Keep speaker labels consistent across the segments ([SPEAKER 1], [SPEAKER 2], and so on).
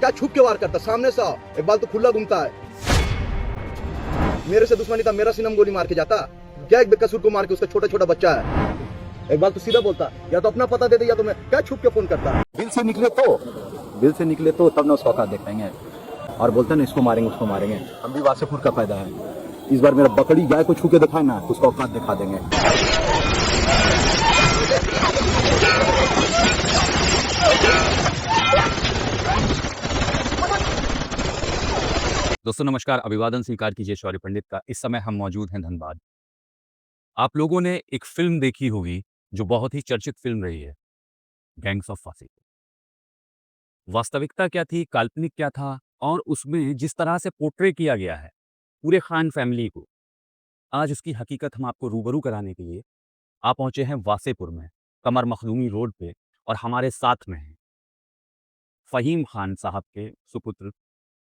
[SPEAKER 1] क्या छुप के वार करता, सामने से आओ, एक बाल तो खुला घूमता है। मेरे से दुश्मनी था, मेरा सिनम गोली मार के जाता क्या? एक बेकसूर को मार के, उसका छोटा छोटा बच्चा है। एक बार तो सीधा बोलता, या तो अपना पता दे दे, या तो मैं क्या छुप के फोन करता।
[SPEAKER 2] दिल से निकले तो तब ना उसका औकात देख पाएंगे। और बोलते हैं ना, इसको मारेंगे उसको मारेंगे। हम भी वासेपुर का फायदा है। इस बार मेरा बकरी गाय को छू के दिखाए ना, उसका औकात दिखा देंगे।
[SPEAKER 3] दोस्तों नमस्कार, अभिवादन स्वीकार कीजिए शौर्य पंडित का। इस समय हम मौजूद हैं धनबाद। आप लोगों ने एक फिल्म देखी होगी जो बहुत ही चर्चित फिल्म रही है, गैंग्स ऑफ वासेपुर। वास्तविकता क्या थी, काल्पनिक क्या था, और उसमें जिस तरह से पोर्ट्रे किया गया है पूरे खान फैमिली को, आज उसकी हकीकत हम आपको रूबरू कराने के लिए आप पहुंचे हैं वासेपुर में, कमर मखदूमी रोड पे। और हमारे साथ में हैं फ़हीम खान साहब के सुपुत्र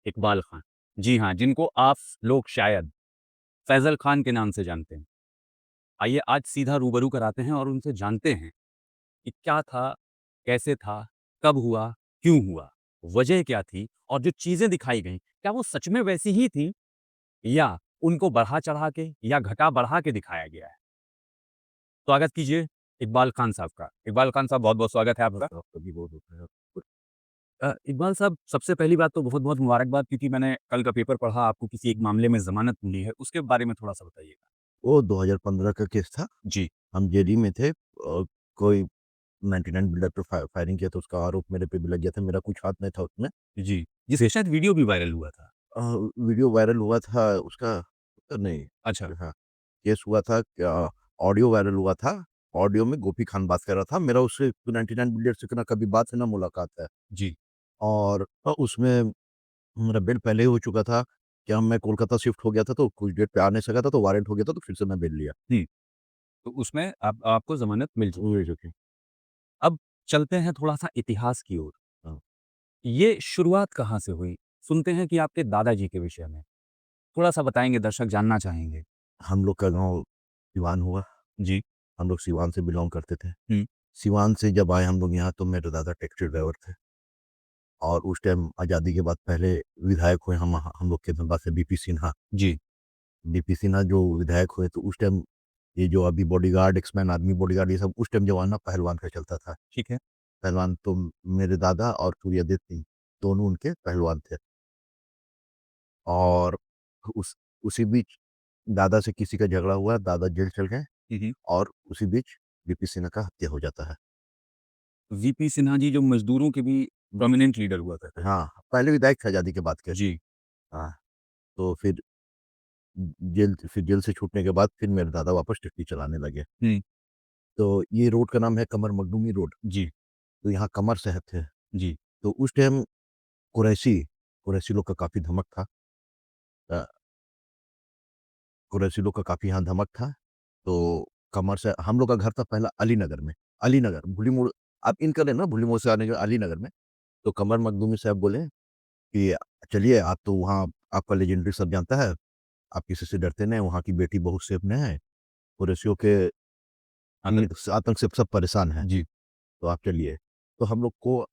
[SPEAKER 3] इकबाल खान। जी हाँ, जिनको आप लोग शायद फैज़ल खान के नाम से जानते हैं। आइए आज सीधा रूबरू कराते हैं और उनसे जानते हैं कि क्या था, कैसे था, कब हुआ, क्यों हुआ, वजह क्या थी, और जो चीज़ें दिखाई गईं, क्या वो सच में वैसी ही थी या उनको बढ़ा-चढ़ा के या घटा-बढ़ा के दिखाया गया है? स्वागत कीजिए इकबाल खान साहब का। इकबाल खान साहब, बहुत-बहुत स्वागत है आपका। इकबाल साहब, सबसे पहली बात तो बहुत-बहुत मुबारकबाद, क्योंकि मैंने कल का पेपर पढ़ा, आपको किसी एक मामले में ज़मानत मिली है, उसके बारे में थोड़ा-सा बताइएगा।
[SPEAKER 4] वो 2015 का केस था।
[SPEAKER 3] जी,
[SPEAKER 4] हम जेडी में थे। कोई 99 बिल्डर पे फायरिंग किया, तो उसका आरोप मेरे पे भी लग गया था। मेरा कुछ हाथ नहीं था उसमें।
[SPEAKER 3] जी। जिससे शायद वीडियो भी वायरल हुआ था।
[SPEAKER 4] अ, वीडियो वायरल हुआ था उसका। नहीं।
[SPEAKER 3] अच्छा।
[SPEAKER 4] हाँ, केस हुआ था। ऑडियो वायरल हुआ था। ऑडियो में गोपी खान बात कर रहा था। मेरा उससे 99 बिल्डर से ना कभी बात है ना मुलाकात है।
[SPEAKER 3] जी।
[SPEAKER 4] और उसमें मेरा बेल पहले ही हो चुका था। क्या मैं कोलकाता शिफ्ट हो गया था, तो कुछ डेट पे आ नहीं सका था, तो वारंट हो गया था, तो फिर से मैं बेल लिया।
[SPEAKER 3] तो उसमें आपको ज़मानत मिल चुकी।
[SPEAKER 4] मिल चुकी।
[SPEAKER 3] अब चलते हैं थोड़ा-सा इतिहास की ओर।
[SPEAKER 4] हाँ।
[SPEAKER 3] ये शुरुआत कहाँ से हुई? सुनते हैं कि आपके दादाजी के विषय में। थोड़ा-सा बताएँगे, दर्शक जानना चाहेंगे।
[SPEAKER 4] हम लोग का गाँव सिवान हुआ।
[SPEAKER 3] जी।
[SPEAKER 4] हम लोग सिवान से बिलॉन्ग करते थे।
[SPEAKER 3] हुँ।
[SPEAKER 4] सिवान से जब आए हम लोग यहाँ, तो मेरे दादा टैक्सी ड्राइवर थे। और उस टाइम आज़ादी के बाद पहले विधायक हुए हम लोग के धनबाद से बीपी सिन्हा।
[SPEAKER 3] जी।
[SPEAKER 4] बीपी सिन्हा जो विधायक हुए, तो उस टाइम ये जो अभी बॉडीगार्ड, एक्समैन आर्मी बॉडीगार्ड, ये सब उस टाइम ज़माना पहलवान का चलता था।
[SPEAKER 3] ठीक है।
[SPEAKER 4] पहलवान तो मेरे दादा और सूर्यदेव सिंह दोनों उनके पहलवान थे। और उस उसी बीच दादा से किसी का झगड़ा हुआ, दादा जेल चल गए।
[SPEAKER 3] हुँ, हुँ।
[SPEAKER 4] और उसी बीच बीपी सिन्हा का हत्या हो जाता है।
[SPEAKER 3] वीपी सिन्हा जी जो मज़दूरों के भी प्रोमिनेंट लीडर हुआ करते थे।
[SPEAKER 4] हाँ, पहले विधायक थे आज़ादी के बाद के।
[SPEAKER 3] जी।
[SPEAKER 4] हाँ, तो फिर जेल से छूटने के बाद फिर मेरे दादा वापस टैक्सी चलाने लगे।
[SPEAKER 3] हुँ।
[SPEAKER 4] तो ये रोड का नाम है कमर मखदूमी रोड।
[SPEAKER 3] जी।
[SPEAKER 4] तो यहाँ कमर शहर थे।
[SPEAKER 3] जी।
[SPEAKER 4] तो उस टाइम कुरैशी कुरैशी लोग का काफ़ी धमक था। अ, कुरैशी लोग का काफ़ी यहाँ धमक था। तो कमर से हम लोग का घर था पहला अलीनगर में। अलीनगर, भूली मोड़, आप इन कर लेना, भूली मोड़ से आने के अलीनगर में। तो कमर मखदूमी साहब बोले कि चलिए, आप तो वहाँ आपका लेजेंडरी सब जानता है, आप किसी से डरते नहीं, वहाँ की बेटी बहुत सेफ नहीं है, कुरैशियों के आतंक से सब परेशान हैं,
[SPEAKER 3] जी।
[SPEAKER 4] तो आप चलिए। तो हम लोग को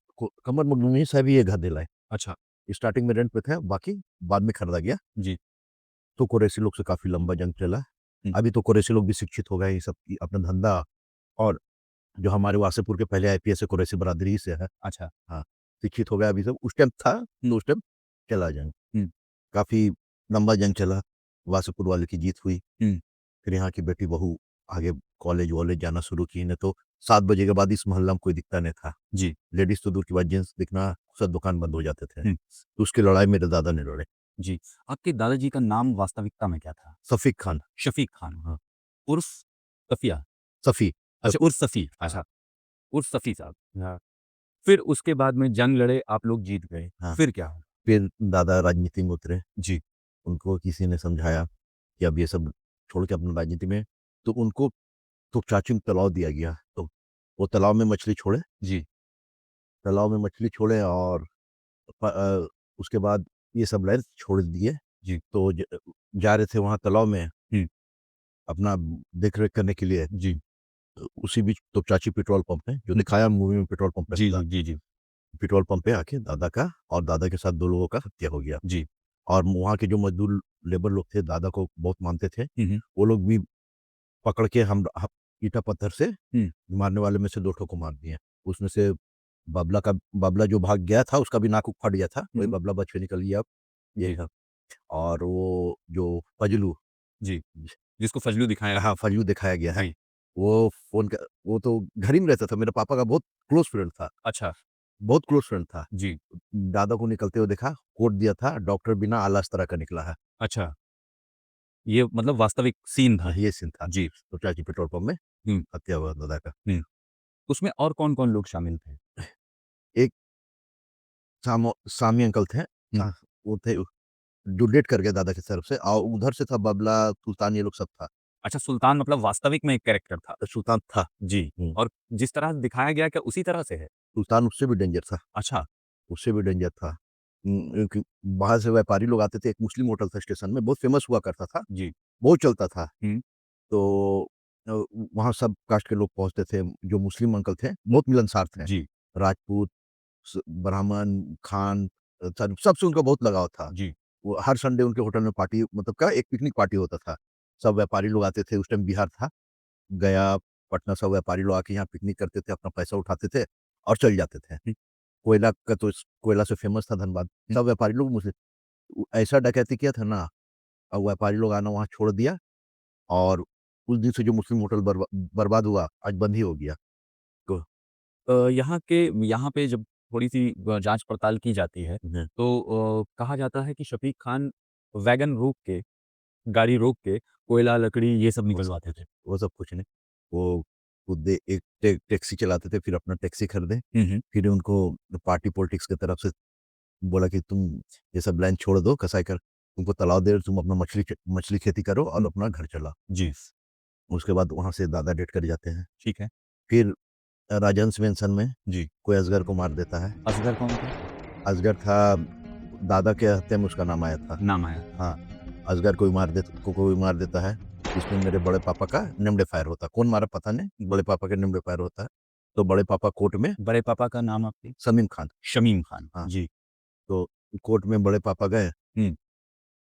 [SPEAKER 4] कमर मखदूमी साहब ही ये घर दिलाए।
[SPEAKER 3] अच्छा।
[SPEAKER 4] स्टार्टिंग में रेंट पे थे, बाकी बाद में खरीदा गया।
[SPEAKER 3] जी।
[SPEAKER 4] तो कुरैशी लोग से काफ़ी लंबा जंग चला।
[SPEAKER 3] हुँ।
[SPEAKER 4] अभी तो कुरैशी लोग भी शिक्षित हो गए, ये सब अपना धंधा। और जो हमारे वासेपुर के पहले आईपीएस है, कुरैशी बरादरी से है।
[SPEAKER 3] अच्छा।
[SPEAKER 4] हाँ, शिक्षित हो गया अभी सब। उस टाइम था, तो उस टाइम चला जंग।
[SPEAKER 3] हुँ।
[SPEAKER 4] काफ़ी लंबा जंग चला, वासेपुर वाले की जीत हुई।
[SPEAKER 3] हुँ।
[SPEAKER 4] फिर यहाँ की बेटी बहू आगे कॉलेज-वॉलेज जाना शुरू की, नहीं तो 7 बजे के बाद इस मोहल्ला में कोई दिखता नहीं था।
[SPEAKER 3] जी।
[SPEAKER 4] लेडीज़ तो दूर की बात, जेंट्स दिखना, सब दुकान बंद हो जाते थे।
[SPEAKER 3] हुँ।
[SPEAKER 4] तो उसकी लड़ाई मेरे दादा ने लड़े।
[SPEAKER 3] जी। आपके दादाजी का नाम वास्तविकता में क्या था?
[SPEAKER 4] शफ़ीक खान।
[SPEAKER 3] शफ़ीक खान,
[SPEAKER 4] हाँ,
[SPEAKER 3] उर्फ़ सफ़िया।
[SPEAKER 4] सफ़ी।
[SPEAKER 3] अच्छा, उर्फ़ सफ़ी।
[SPEAKER 4] हाँ,
[SPEAKER 3] अच्छा, उर्फ़ सफ़ी साहब। हाँ। फिर उसके बाद में जंग लड़े, आप लोग जीत गए।
[SPEAKER 4] हाँ।
[SPEAKER 3] फिर क्या हुआ?
[SPEAKER 4] फिर दादा राजनीति में उतरे।
[SPEAKER 3] जी।
[SPEAKER 4] उनको किसी ने समझाया कि अब ये सब छोड़ के अपना राजनीति में, तो उनको तो चाची में तालाब दिया गया। तो वो तालाब में मछली छोड़े।
[SPEAKER 3] जी।
[SPEAKER 4] तालाब में मछली छोड़े और उसके बाद ये सब लाइन छोड़ दिए।
[SPEAKER 3] जी।
[SPEAKER 4] तो जा रहे थे वहाँ तालाब में
[SPEAKER 3] हुँ।
[SPEAKER 4] अपना देख-रेख करने के लिए।
[SPEAKER 3] जी।
[SPEAKER 4] उसी बीच तो चाची पेट्रोल पंप है, जो
[SPEAKER 3] हुँ।
[SPEAKER 4] दिखाया मूवी में पेट्रोल पंप
[SPEAKER 3] जी,
[SPEAKER 4] रहता।
[SPEAKER 3] जी, जी, जी।
[SPEAKER 4] पेट्रोल पंप पे आके दादा का और दादा के साथ 2 लोगों का हत्या हो गया।
[SPEAKER 3] जी।
[SPEAKER 4] और वहाँ के जो मज़दूर लेबर लोग थे, दादा को बहुत मानते थे। वो लोग भी पकड़ के हम ईंटा पत्थर से मारने वाले में से 2 ठो को मार दिए। उसमें से बाबला जो भाग गया था, उसका भी नाक फट गया था। वही बाबला बच के निकल गया। यही था। और वो जो फजलू,
[SPEAKER 3] जी। जिसको फजलू दिखाया
[SPEAKER 4] हाँ, फजलू दिखाया गया है।
[SPEAKER 3] जी।
[SPEAKER 4] वो तो घर ही में रहता था, मेरे पापा का बहुत क्लोज़ फ्रेंड था।
[SPEAKER 3] अच्छा।
[SPEAKER 4] बहुत क्लोज़ फ्रेंड था।
[SPEAKER 3] जी।
[SPEAKER 4] दादा को निकलते हुए देखा, कोट दिया था, डॉक्टर बिना आला इस तरह का निकला है।
[SPEAKER 3] अच्छा, ये मतलब वास्तविक सीन था।
[SPEAKER 4] ये सीन था।
[SPEAKER 3] जी।
[SPEAKER 4] तो चाची पेट्रोल पंप में
[SPEAKER 3] हुँ,
[SPEAKER 4] हत्या हुआ दादा का।
[SPEAKER 3] हुँ। उसमें और कौन-कौन लोग शामिल थे?
[SPEAKER 4] एक सामी अंकल थे।
[SPEAKER 3] हुँ।
[SPEAKER 4] वो थे जो डेट कर गए दादा की तरफ से, और उधर से था बबला, सुल्तान, ये लोग सब था।
[SPEAKER 3] अच्छा, सुल्तान मतलब वास्तविक में एक कैरेक्टर था।
[SPEAKER 4] सुल्तान था।
[SPEAKER 3] जी।
[SPEAKER 4] हुँ।
[SPEAKER 3] और जिस तरह से दिखाया गया क्या उसी तरह से है?
[SPEAKER 4] सुल्तान उससे भी डेंजर था।
[SPEAKER 3] अच्छा।
[SPEAKER 4] उससे भी डेंजर था। क्योंकि बाहर से व्यापारी लोग आते थे। एक मुस्लिम होटल था स्टेशन में, बहुत फ़ेमस हुआ करता था,
[SPEAKER 3] जी।
[SPEAKER 4] बहुत चलता था।
[SPEAKER 3] हुँ।
[SPEAKER 4] तो अ, वहाँ सब कास्ट के लोग पहुँचते थे। जो मुस्लिम अंकल थे, बहुत मिलनसार थे।
[SPEAKER 3] जी,
[SPEAKER 4] राजपूत, ब्राह्मण, खान, सबसे उनका बहुत लगाव था।
[SPEAKER 3] जी।
[SPEAKER 4] वो हर संडे उनके होटल में पार्टी, मतलब क्या, एक पिकनिक पार्टी होता था। सब व्यापारी लोग आते थे। उस टाइम बिहार था, गया, पटना, सब व्यापारी लोग आके यहाँ पिकनिक करते थे, अपना पैसा उठाते थे और चले जाते थे।
[SPEAKER 3] हुँ,
[SPEAKER 4] कोयला का तो कोयला से फेमस था धनबाद।
[SPEAKER 3] हुँ।
[SPEAKER 4] सब व्यापारी लोग मुझसे ऐसा डकैती किया था ना, अब व्यापारी लोग आना वहाँ छोड़ दिया। और उस दिन से जो मुस्लिम होटल बर्बाद हुआ, आज बंद ही हो गया। तो
[SPEAKER 3] यहाँ पे जब थोड़ी-सी जाँच-पड़ताल की जाती है,
[SPEAKER 4] हुँ,
[SPEAKER 3] तो कहा जाता है कि शफ़ीक खान वैगन रोक के, गाड़ी रोक के कोयला, लकड़ी ये सब
[SPEAKER 4] वो सब
[SPEAKER 3] निकलवाते
[SPEAKER 4] कुछ
[SPEAKER 3] थे।
[SPEAKER 4] वो सब कुछ नहीं। वो खुद एक टैक्सी चलाते थे, फिर अपना टैक्सी खरीदे।
[SPEAKER 3] हुँ, हुँ।
[SPEAKER 4] फिर उनको पार्टी पॉलिटिक्स की तरफ से बोला कि तुम ये सब लाइन छोड़ दो, कसाई कर तुमको तालाब दे, तुम अपना मछली खेती करो और
[SPEAKER 3] हुँ।
[SPEAKER 4] अपना घर चलाओ।
[SPEAKER 3] जी,
[SPEAKER 4] उसके बाद वहाँ से दादा डेट कर जाते हैं।
[SPEAKER 3] ठीक है।
[SPEAKER 4] फिर राजहंस मेंशन में
[SPEAKER 3] जी।
[SPEAKER 4] कोई असगर को मार देता है।
[SPEAKER 3] असगर कौन थे?
[SPEAKER 4] असगर था, दादा के हत्या में उसका नाम आया था।
[SPEAKER 3] नाम आया था।
[SPEAKER 4] हाँ, असगर कोई मार देता है। इसमें मेरे बड़े पापा का नेम्ड फायर होता है। कौन मारा पता नहीं, बड़े पापा का नेम्ड फायर होता है। तो बड़े पापा कोर्ट में,
[SPEAKER 3] बड़े पापा का नाम आपके?
[SPEAKER 4] समीम खान।
[SPEAKER 3] शमीम खान।
[SPEAKER 4] हाँ,
[SPEAKER 3] जी।
[SPEAKER 4] तो कोर्ट में बड़े पापा गए,
[SPEAKER 3] हुँ।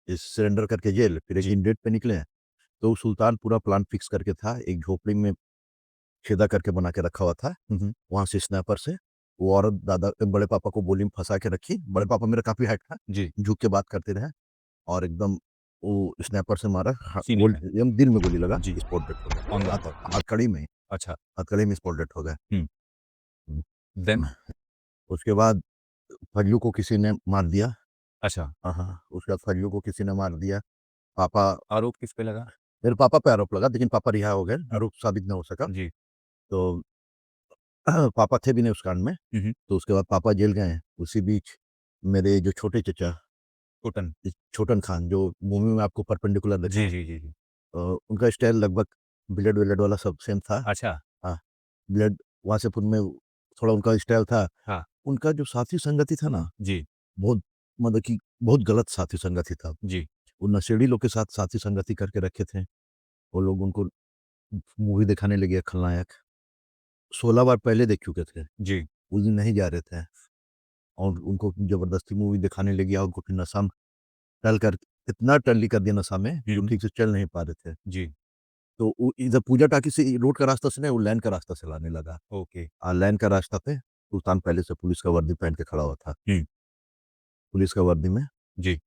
[SPEAKER 4] सरेंडर करके जेल, फिर एक
[SPEAKER 3] जी।
[SPEAKER 4] दिन डेट पे निकले। तो सुल्तान पूरा प्लान फिक्स करके था, एक झोपड़ी में छेदा करके बना के रखा हुआ था।
[SPEAKER 3] हुँ, हुँ।
[SPEAKER 4] वहाँ से स्नाइपर से वो औरत बड़े पापा को गोली में फँसा के रखी। बड़े पापा मेरा काफ़ी हाइट था,
[SPEAKER 3] जी,
[SPEAKER 4] झुक के बात करते रहे और एकदम वो स्नाइपर से मारा।
[SPEAKER 3] सीने
[SPEAKER 4] गोल
[SPEAKER 3] में।
[SPEAKER 4] एकदम दिल में गोली लगा,
[SPEAKER 3] जी,
[SPEAKER 4] स्पॉट डेड हो
[SPEAKER 3] ऑन द
[SPEAKER 4] गया।
[SPEAKER 3] स्पॉट।
[SPEAKER 4] हथकड़ी में,
[SPEAKER 3] अच्छा।
[SPEAKER 4] हथकड़ी में स्पॉट डेड हो गए।
[SPEAKER 3] हुँ।
[SPEAKER 4] हुँ।
[SPEAKER 3] देन?
[SPEAKER 4] उसके बाद फजलू को किसी ने मार दिया।
[SPEAKER 3] अच्छा,
[SPEAKER 4] हाँ, हाँ, उसके बाद फजलू को किसी ने मार दिया। पापा
[SPEAKER 3] आरोप किस पे लगा?
[SPEAKER 4] मेरे पापा पे आरोप लगा, लेकिन पापा रिहा हो गए, आरोप साबित नहीं हो सका।
[SPEAKER 3] जी।
[SPEAKER 4] तो पापा थे भी नहीं उस कांड में।
[SPEAKER 3] हुँ, हुँ।
[SPEAKER 4] तो उसके बाद पापा जेल गए। उसी बीच मेरे जो छोटे चचा,
[SPEAKER 3] टोटन।
[SPEAKER 4] छोटन खान, जो मूवी में आपको परपेंडिकुलर दिखा
[SPEAKER 3] जी,
[SPEAKER 4] है,
[SPEAKER 3] जी, जी, जी।
[SPEAKER 4] उनका स्टाइल लगभग ब्लेड विलेड वाला सब सेम था।
[SPEAKER 3] अच्छा।
[SPEAKER 4] हाँ, ब्लेड वासेपुर में थोड़ा उनका स्टाइल था।
[SPEAKER 3] हाँ।
[SPEAKER 4] उनका जो साथी संगति था ना,
[SPEAKER 3] जी,
[SPEAKER 4] बहुत, मतलब कि बहुत गलत साथी संगति था।
[SPEAKER 3] जी,
[SPEAKER 4] वो नशेड़ी लोग के साथ साथी संगति करके रखे थे। वो लोग उनको मूवी दिखाने लगे खलनायक। 16 बार पहले देख चुके थे।
[SPEAKER 3] जी।
[SPEAKER 4] उस दिन नहीं जा रहे थे और उनको ज़बरदस्ती मूवी दिखाने लगे और उनको फिर नशा में टल कर इतना टल्ली कर दिया नशा में
[SPEAKER 3] हुँ,
[SPEAKER 4] कि वो
[SPEAKER 3] हुँ।
[SPEAKER 4] ठीक से चल नहीं पा रहे थे।
[SPEAKER 3] जी,
[SPEAKER 4] तो वो इधर पूजा टाकी से रोड का रास्ता से नहीं, वो लाइन का रास्ता से लाने लगा।
[SPEAKER 3] ओके।
[SPEAKER 4] लाइन का रास्ता पे सुल्तान पहले से पुलिस का वर्दी पहन के खड़ा हुआ था।
[SPEAKER 3] हुँ।
[SPEAKER 4] पुलिस का वर्दी में
[SPEAKER 3] जी।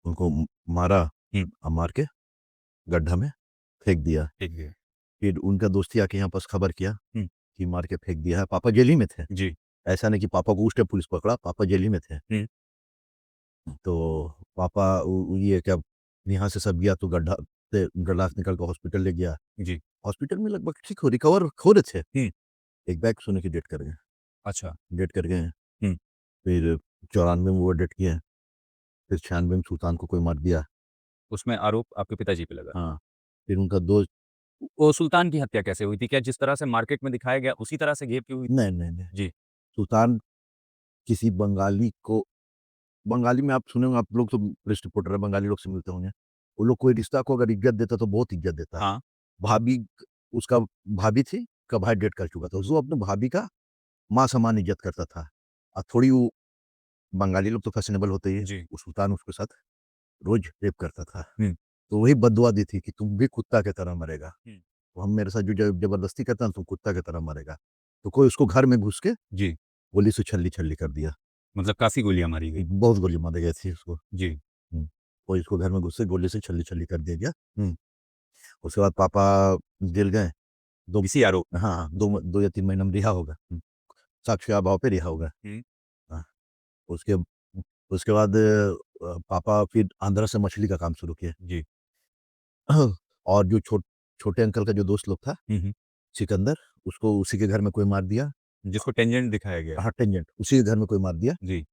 [SPEAKER 4] उनको मारा
[SPEAKER 3] हुँ।
[SPEAKER 4] और मार के गड्ढा में फेंक दिया।
[SPEAKER 3] ठीक है।
[SPEAKER 4] फिर उनका दोस्ती आके यहाँ पास खबर किया
[SPEAKER 3] हुँ।
[SPEAKER 4] कि मार के फेंक दिया है। पापा जेल ही में थे।
[SPEAKER 3] जी।
[SPEAKER 4] ऐसा नहीं कि पापा को उस टाइम पुलिस पकड़ा, पापा जेल ही में थे।
[SPEAKER 3] हुँ।
[SPEAKER 4] तो पापा ये क्या, यहाँ से सब गया तो गड्ढा से गलास निकल कर हॉस्पिटल ले गया।
[SPEAKER 3] जी।
[SPEAKER 4] हॉस्पिटल में लगभग ठीक हो रिकवर हो रहे थे।
[SPEAKER 3] हुँ।
[SPEAKER 4] एक बैग सोने की डेट कर गए।
[SPEAKER 3] अच्छा।
[SPEAKER 4] डेट कर गए।
[SPEAKER 3] हुँ।
[SPEAKER 4] फिर 94 में वो डेट किए। फिर 96 में सुल्तान को कोई मार दिया।
[SPEAKER 3] उसमें आरोप आपके पिताजी पे लगा।
[SPEAKER 4] हाँ, फिर उनका दोस्त,
[SPEAKER 3] वो सुल्तान की हत्या कैसे हुई थी? क्या जिस तरह से मार्केट में दिखाया गया उसी तरह से घेर के हुई?
[SPEAKER 4] नहीं, नहीं, नहीं।
[SPEAKER 3] जी।
[SPEAKER 4] सुल्तान किसी बंगाली को, बंगाली में आप सुने होंगे, आप लोग तो प्रेस रिपोर्टर हैं, बंगाली लोग से मिलते होंगे। वो लोग कोई रिश्ता को अगर इज़्ज़त देता तो बहुत इज़्ज़त देता है।
[SPEAKER 3] हाँ।
[SPEAKER 4] भाभी, उसका भाभी थी, उसका भाई डेट कर चुका था। वो अपने भाभी का माँ समान इज़्ज़त करता था। थोड़ी वो बंगाली लोग तो फैशनेबल होते ही है।
[SPEAKER 3] जी।
[SPEAKER 4] वो सुल्तान उसके साथ रोज रेप करता था।
[SPEAKER 3] हुँ।
[SPEAKER 4] तो वही बददुआ दी थी कि तुम भी कुत्ता की तरह मरेगा।
[SPEAKER 3] हुँ।
[SPEAKER 4] तो हम मेरे साथ जो जबरदस्ती करता ना तुम कुत्ता की तरह मरेगा। तो कोई उसको घर में घुस के
[SPEAKER 3] जी,
[SPEAKER 4] गोली से छल्ली-छल्ली कर दिया।
[SPEAKER 3] मतलब काफ़ी गोलियाँ मारी गई।
[SPEAKER 4] बहुत गोली मारी गई थी उसको।
[SPEAKER 3] जी,
[SPEAKER 4] हुँ। कोई उसको घर में घुस के गोली से छल्ली-छल्ली कर दिया गया। हुँ। उसके बाद पापा जेल गए। 2
[SPEAKER 3] इसी आरोप में।
[SPEAKER 4] हाँ, 2 या 3 महीने में रिहा हो गए। साक्ष्य अभाव पे रिहा हो गए।
[SPEAKER 3] हुँ।
[SPEAKER 4] हाँ, उसके उसके बाद पापा फिर आंध्रा से मछली का काम शुरू किए।
[SPEAKER 3] जी।
[SPEAKER 4] और जो छोटे अंकल का जो दोस्त लोग था,
[SPEAKER 3] हुँ, हुँ।
[SPEAKER 4] सिकंदर, उसको उसी के घर में कोई मार दिया।
[SPEAKER 3] जिसको टेंजेंट दिखाया गया है।
[SPEAKER 4] हाँ, टेंजेंट, उसी के घर में कोई मार दिया।
[SPEAKER 3] जी,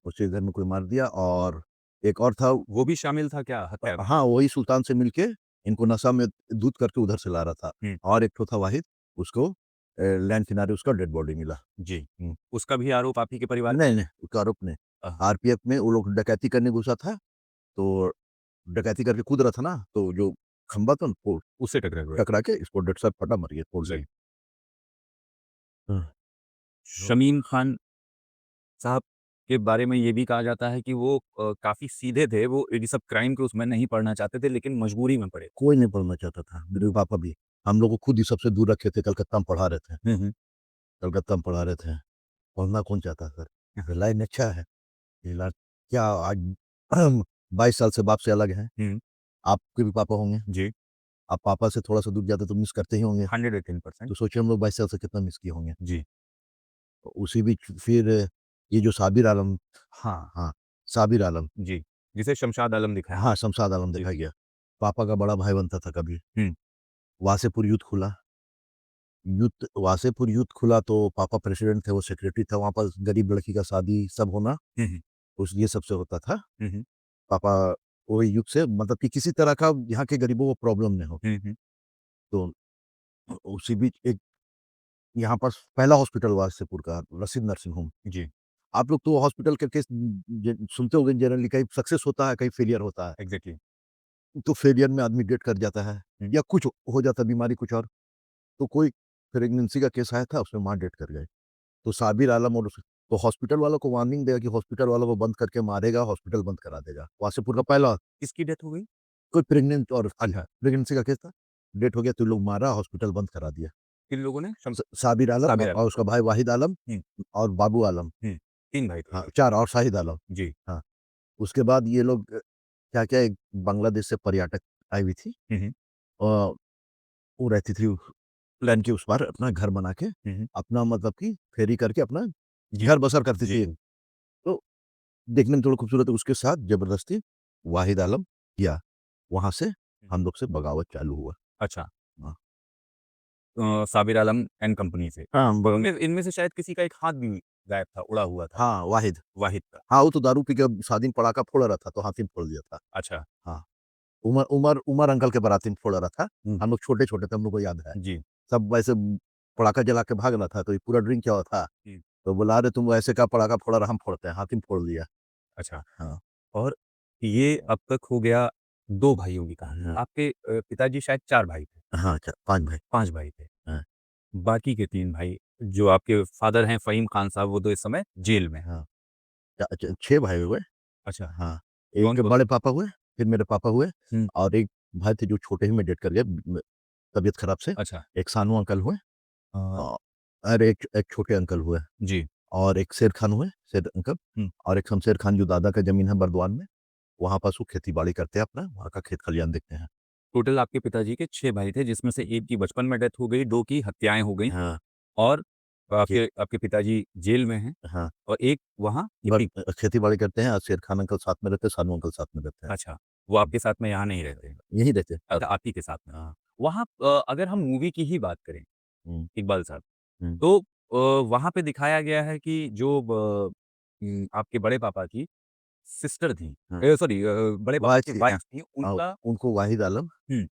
[SPEAKER 4] उसी के घर में कोई मार दिया और एक और था
[SPEAKER 3] वो भी शामिल था क्या हत्या में?
[SPEAKER 4] हाँ, वही सुल्तान से मिलके इनको नशा में धुत करके उधर से ला रहा था।
[SPEAKER 3] हुँ।
[SPEAKER 4] और एक ठो था वाहिद, उसको लैंड किनारे उसका डेड बॉडी मिला।
[SPEAKER 3] जी,
[SPEAKER 4] हुँ।
[SPEAKER 3] उसका भी आरोप आप ही के परिवार
[SPEAKER 4] नहीं, नहीं, उसका आरोप नहीं।
[SPEAKER 3] अ,
[SPEAKER 4] आरपीएफ में वो लोग डकैती करने घुसा था, तो डकैती करके कूद रहा था ना, तो जो खंभा था ना, वो
[SPEAKER 3] उससे टकरा गया।
[SPEAKER 4] टकरा के इसको डेड साहब फटा, मर गया, फोड़
[SPEAKER 3] जी।
[SPEAKER 4] गया। हाँ,
[SPEAKER 3] शमीम खान साहब के बारे में ये भी कहा जाता है कि वो काफ़ी सीधे थे, वो ये सब क्राइम के उसमें नहीं पड़ना चाहते थे लेकिन मजबूरी में पड़े।
[SPEAKER 4] कोई नहीं पढ़ना चाहता था, मेरे पापा भी। हम लोग को खुद ही सबसे दूर रखे थे, कलकत्ता में पढ़ा रहे थे।
[SPEAKER 3] हुँ, हुँ।
[SPEAKER 4] कलकत्ता में पढ़ा रहे थे। पढ़ना कौन चाहता है सर? लाइन अच्छा है। ये ला क्या आज 22 साल से बाप से अलग हैं।
[SPEAKER 3] हुँ,
[SPEAKER 4] आपके भी पापा होंगे।
[SPEAKER 3] जी,
[SPEAKER 4] आप पापा से थोड़ा-सा दूर जाते तो मिस करते ही होंगे।
[SPEAKER 3] 110%
[SPEAKER 4] तो सोचिए हम लोग 22 साल से कितना मिस किए होंगे।
[SPEAKER 3] जी।
[SPEAKER 4] उसी बीच फिर ये जो साबिर आलम
[SPEAKER 3] हाँ,
[SPEAKER 4] हाँ, साबिर आलम
[SPEAKER 3] जी, जिसे शमशाद आलम दिखाया
[SPEAKER 4] हाँ, शमशाद आलम
[SPEAKER 3] जी।
[SPEAKER 4] देखा गया। पापा का बड़ा भाई बनता था कभी।
[SPEAKER 3] हुँ,
[SPEAKER 4] वासेपुर युद्ध खुला। युद्ध वासेपुर युद्ध खुला तो पापा प्रेसिडेंट थे, वो सेक्रेटरी था, वहाँ पर गरीब लड़की का शादी सब होना,
[SPEAKER 3] हुँ, हुँ,
[SPEAKER 4] उस ये सबसे होता था।
[SPEAKER 3] हुँ, हुँ,
[SPEAKER 4] पापा वही युद्ध से मतलब कि किसी तरह का यहाँ के गरीबों को प्रॉब्लम नहीं हो।
[SPEAKER 3] हुँ, हुँ,
[SPEAKER 4] तो उसी बीच एक यहाँ पर पहला हॉस्पिटल वासेपुर का रशीद नर्सिंग होम।
[SPEAKER 3] जी,
[SPEAKER 4] आप लोग तो हॉस्पिटल के केस सुनते होंगे जनरली, कहीं सक्सेस होता है, कहीं फेलियर होता है।
[SPEAKER 3] एग्ज़ैक्टली।
[SPEAKER 4] तो फेलियर में आदमी डेड कर जाता है
[SPEAKER 3] हुँ,
[SPEAKER 4] या कुछ हो जाता है, बीमारी कुछ और। तो कोई प्रेगनेंसी का केस आया था, उसमें माँ डेड कर गए। तो साबिर आलम और तो हॉस्पिटल वालों को वार्निंग दिया कि हॉस्पिटल वालों को बंद करके मारेगा, हॉस्पिटल बंद करा देगा। वासेपुर का पहला
[SPEAKER 3] किसकी डेथ हो गई?
[SPEAKER 4] कोई प्रेग्नेंट और
[SPEAKER 3] अच्छा,
[SPEAKER 4] प्रेगनेंसी का केस था, डेथ हो गया तो लोग मारा, हॉस्पिटल बंद करा दिया।
[SPEAKER 3] किन लोगों ने?
[SPEAKER 4] साबिर आलम
[SPEAKER 3] साबिर
[SPEAKER 4] और
[SPEAKER 3] आलम।
[SPEAKER 4] उसका भाई वाहिद आलम
[SPEAKER 3] हुँ,
[SPEAKER 4] और बाबू आलम।
[SPEAKER 3] हुँ, 3 भाई थे
[SPEAKER 4] हाँ,
[SPEAKER 3] ये।
[SPEAKER 4] 4 और शाहिद आलम।
[SPEAKER 3] जी,
[SPEAKER 4] हाँ, उसके बाद ये लोग क्या-क्या एक बांग्लादेश से पर्यटक आई हुई थी।
[SPEAKER 3] हुँ, हुँ,
[SPEAKER 4] अ, वो रहती थी लाइन के उस पार अपना घर बना के,
[SPEAKER 3] हुँ, हुँ,
[SPEAKER 4] अपना मतलब कि फेरी करके अपना
[SPEAKER 3] जी,
[SPEAKER 4] घर बसर करती
[SPEAKER 3] जी,
[SPEAKER 4] थी। तो देखने में थोड़ा खूबसूरत है, उसके साथ ज़बरदस्ती वाहिद आलम किया। वहाँ से
[SPEAKER 3] हुँ,
[SPEAKER 4] हम लोग से बगावत चालू हुआ।
[SPEAKER 3] अच्छा।
[SPEAKER 4] हाँ।
[SPEAKER 3] साबिर आलम एंड कंपनी से।
[SPEAKER 4] हाँ, ब
[SPEAKER 3] इनमें इनमें से शायद किसी का एक हाथ भी गायब था, उड़ा हुआ था,
[SPEAKER 4] हाँ, वाहिद।
[SPEAKER 3] वाहिद का।
[SPEAKER 4] हाँ, वो तो दारू पी के शादी में पड़ाका फोड़ रहा था, तो हाथ ही में फोड़ दिया था।
[SPEAKER 3] अच्छा,
[SPEAKER 4] हाँ, उमर अंकल के बाराती में फोड़ रहा था।
[SPEAKER 3] हुँ,
[SPEAKER 4] हम लोग छोटे-छोटे थे, हम लोग को याद है।
[SPEAKER 3] जी,
[SPEAKER 4] सब वैसे पड़ाका जला के भाग रहा था, तो ये पूरा ड्रिंक किया हुआ था।
[SPEAKER 3] हुँ,
[SPEAKER 4] तो बोला, "अरे तुम ऐसे का पड़ाका फोड़ा रहा, हम फोड़ते हैं।" हाथ ही में फोड़ दिया।
[SPEAKER 3] अच्छा।
[SPEAKER 4] हाँ,
[SPEAKER 3] और ये अब तक हो गया 2 भाइयों की कहानी।
[SPEAKER 4] हाँ,
[SPEAKER 3] आपके पिताजी शायद 4 भाई थे,
[SPEAKER 4] हाँ, अच्छा 5 भाई।
[SPEAKER 3] 5 भाई थे।
[SPEAKER 4] हाँ,
[SPEAKER 3] बाकी के 3 भाई जो आपके फ़ादर हैं फ़हीम खान साहब वो तो इस समय जेल में हैं।
[SPEAKER 4] हाँ। अच्छा 6 भाई हुए।
[SPEAKER 3] अच्छा,
[SPEAKER 4] हाँ, एक
[SPEAKER 3] कौन-कौन?
[SPEAKER 4] बड़े पापा हुए, फिर मेरे पापा हुए
[SPEAKER 3] हुँ,
[SPEAKER 4] और एक भाई थे जो छोटे ही में डेथ कर गए तबीयत खराब से।
[SPEAKER 3] अच्छा।
[SPEAKER 4] एक सानू अंकल हुए
[SPEAKER 3] अ,
[SPEAKER 4] अ, और एक एक छोटे अंकल हुए
[SPEAKER 3] जी,
[SPEAKER 4] और एक शेर खान हुए, शेर अंकल
[SPEAKER 3] हुँ।
[SPEAKER 4] और एक शमशेर खान जो दादा का ज़मीन है बर्दवान में, वहाँ पास वो खेती-बाड़ी करते हैं अपना, वहाँ का खेत-खलियान देखते हैं।
[SPEAKER 3] टोटल आपके पिताजी के 6 भाई थे जिसमें से 1 की बचपन में डेथ हो गई, 2 की हत्याएँ हो गई
[SPEAKER 4] हाँ,
[SPEAKER 3] और
[SPEAKER 4] ये
[SPEAKER 3] आपके आपके पिताजी जेल में हैं
[SPEAKER 4] हाँ,
[SPEAKER 3] और 1 वहाँ यहीं
[SPEAKER 4] खेती-बाड़ी करते हैं और शेर खान अंकल साथ में रहते हैं, सानू अंकल साथ में रहते हैं।
[SPEAKER 3] अच्छा, वो आपके साथ में यहाँ नहीं रहते हैं।
[SPEAKER 4] यहीं रहते हैं।
[SPEAKER 3] अच्छा, आप ही के साथ में।
[SPEAKER 4] हाँ,
[SPEAKER 3] वहाँ अगर हम मूवी की ही बात करें,
[SPEAKER 4] हुँ,
[SPEAKER 3] इकबाल साहब,
[SPEAKER 4] हुँ।
[SPEAKER 3] तो वहाँ पे दिखाया गया है कि जो आपके बड़े पापा की सिस्टर थी
[SPEAKER 4] हाँ,
[SPEAKER 3] सॉरी बड़े पापा
[SPEAKER 4] वाइफ
[SPEAKER 3] की
[SPEAKER 4] थी
[SPEAKER 3] वाइफ थी,
[SPEAKER 4] हाँ,
[SPEAKER 3] उनका
[SPEAKER 4] उनको वाहिद आलम,
[SPEAKER 3] हुँ,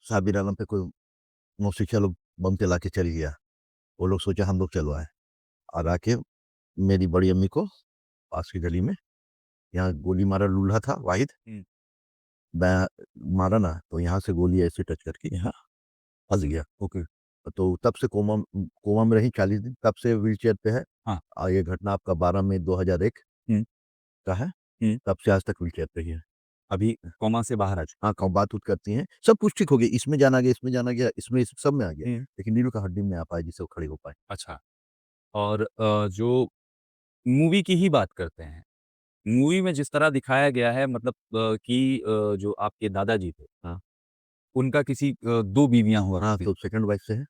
[SPEAKER 4] साबिर आलम पे कोई नौसिखिया लोग बम चला के चल गया। वो लोग सोचे हम लोग चलवाएँ और आके मेरी बड़ी अम्मी को पास की गली में यहाँ गोली मारा लूल्हा था वाहिद,
[SPEAKER 3] हुँ,
[SPEAKER 4] मैं मारा ना तो यहाँ से गोली ऐसे टच करके यहाँ फँस गया।
[SPEAKER 3] ओके।
[SPEAKER 4] तो तब से कोमा में रही 40 दिन, तब से व्हील चेयर पे है।
[SPEAKER 3] हाँ।
[SPEAKER 4] और ये घटना आपका 12 मई 2001
[SPEAKER 3] हम्म।
[SPEAKER 4] का है।
[SPEAKER 3] हम्म।
[SPEAKER 4] तब से आज तक व्हील चेयर पे ही है।
[SPEAKER 3] अभी कोमा से बाहर आ चुका।
[SPEAKER 4] हाँ, बात उत करती हैं, सब कुछ ठीक हो गया, इसमें जाना गया, इसमें जाना गया, इसमें सब में आ गया,
[SPEAKER 3] हम्म।
[SPEAKER 4] लेकिन नीलू का हड्डी में नहीं आ पाया जिससे वो खड़ी हो पाए।
[SPEAKER 3] अच्छा। और जो मूवी की ही बात करते हैं, मूवी में जिस तरह दिखाया गया है मतलब कि जो आपके दादाजी थे,
[SPEAKER 4] हाँ।
[SPEAKER 3] उनका किसी 2 बीवियाँ हुआ
[SPEAKER 4] हाँ,
[SPEAKER 3] करती
[SPEAKER 4] तो
[SPEAKER 3] थी।
[SPEAKER 4] सेकंड वाइफ से है।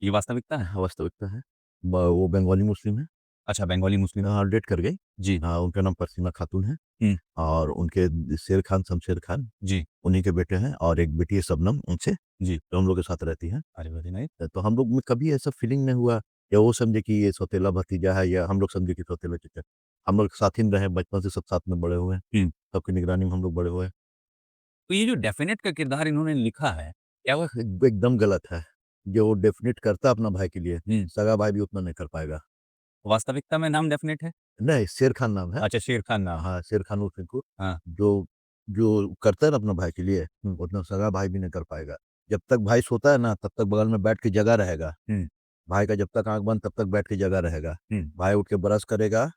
[SPEAKER 3] ये वास्तविकता है?
[SPEAKER 4] हाँ, वास्तविकता है। वो बंगाली मुस्लिम है।
[SPEAKER 3] अच्छा, बंगाली मुस्लिम।
[SPEAKER 4] हाँ, डेट कर गई।
[SPEAKER 3] जी।
[SPEAKER 4] हाँ, उनका नाम परसीमा खातून है।
[SPEAKER 3] हुँ।
[SPEAKER 4] और उनके शेर खान, शमशेर खान,
[SPEAKER 3] जी।
[SPEAKER 4] उन्हीं के बेटे हैं, और एक बेटी है शबनम उनसे,
[SPEAKER 3] जी।
[SPEAKER 4] जो हम लोग के साथ रहती है।
[SPEAKER 3] अरे वेरी नाइस।
[SPEAKER 4] तो हम लोग में कभी ऐसा फीलिंग नहीं हुआ या वो समझे कि ये सौतेला भतीजा है या हम लोग समझे कि सौतेला चचा। हम लोग साथ ही रहे, बचपन से सब साथ में बड़े हुए हैं।
[SPEAKER 3] हुँ।
[SPEAKER 4] सबकी निगरानी में हम लोग बड़े हुए हैं।
[SPEAKER 3] तो ये जो डेफिनेट का किरदार इन्होंने लिखा है, क्या वो
[SPEAKER 4] एकदम गलत है। जो वो डेफिनेट करता अपना भाई के लिए,
[SPEAKER 3] हुँ।
[SPEAKER 4] सगा भाई भी उतना नहीं कर पाएगा।
[SPEAKER 3] वास्तविकता में नाम डेफिनेट है?
[SPEAKER 4] नहीं, शेर खान नाम है।
[SPEAKER 3] अच्छा, शेर खान नाम।
[SPEAKER 4] हाँ, शेर खान उर्फ टिंकू।
[SPEAKER 3] हाँ।
[SPEAKER 4] जो जो करता है ना अपना भाई के लिए,
[SPEAKER 3] हुँ।
[SPEAKER 4] उतना सगा भाई भी नहीं कर पाएगा। जब तक भाई सोता है ना, तब तक बगल में बैठ के जगा रहेगा।
[SPEAKER 3] हुँ।
[SPEAKER 4] भाई का जब तक आँख बंद, तब तक बैठ के जगा रहेगा।
[SPEAKER 3] हुँ।
[SPEAKER 4] भाई उठ के ब्रश करेगा,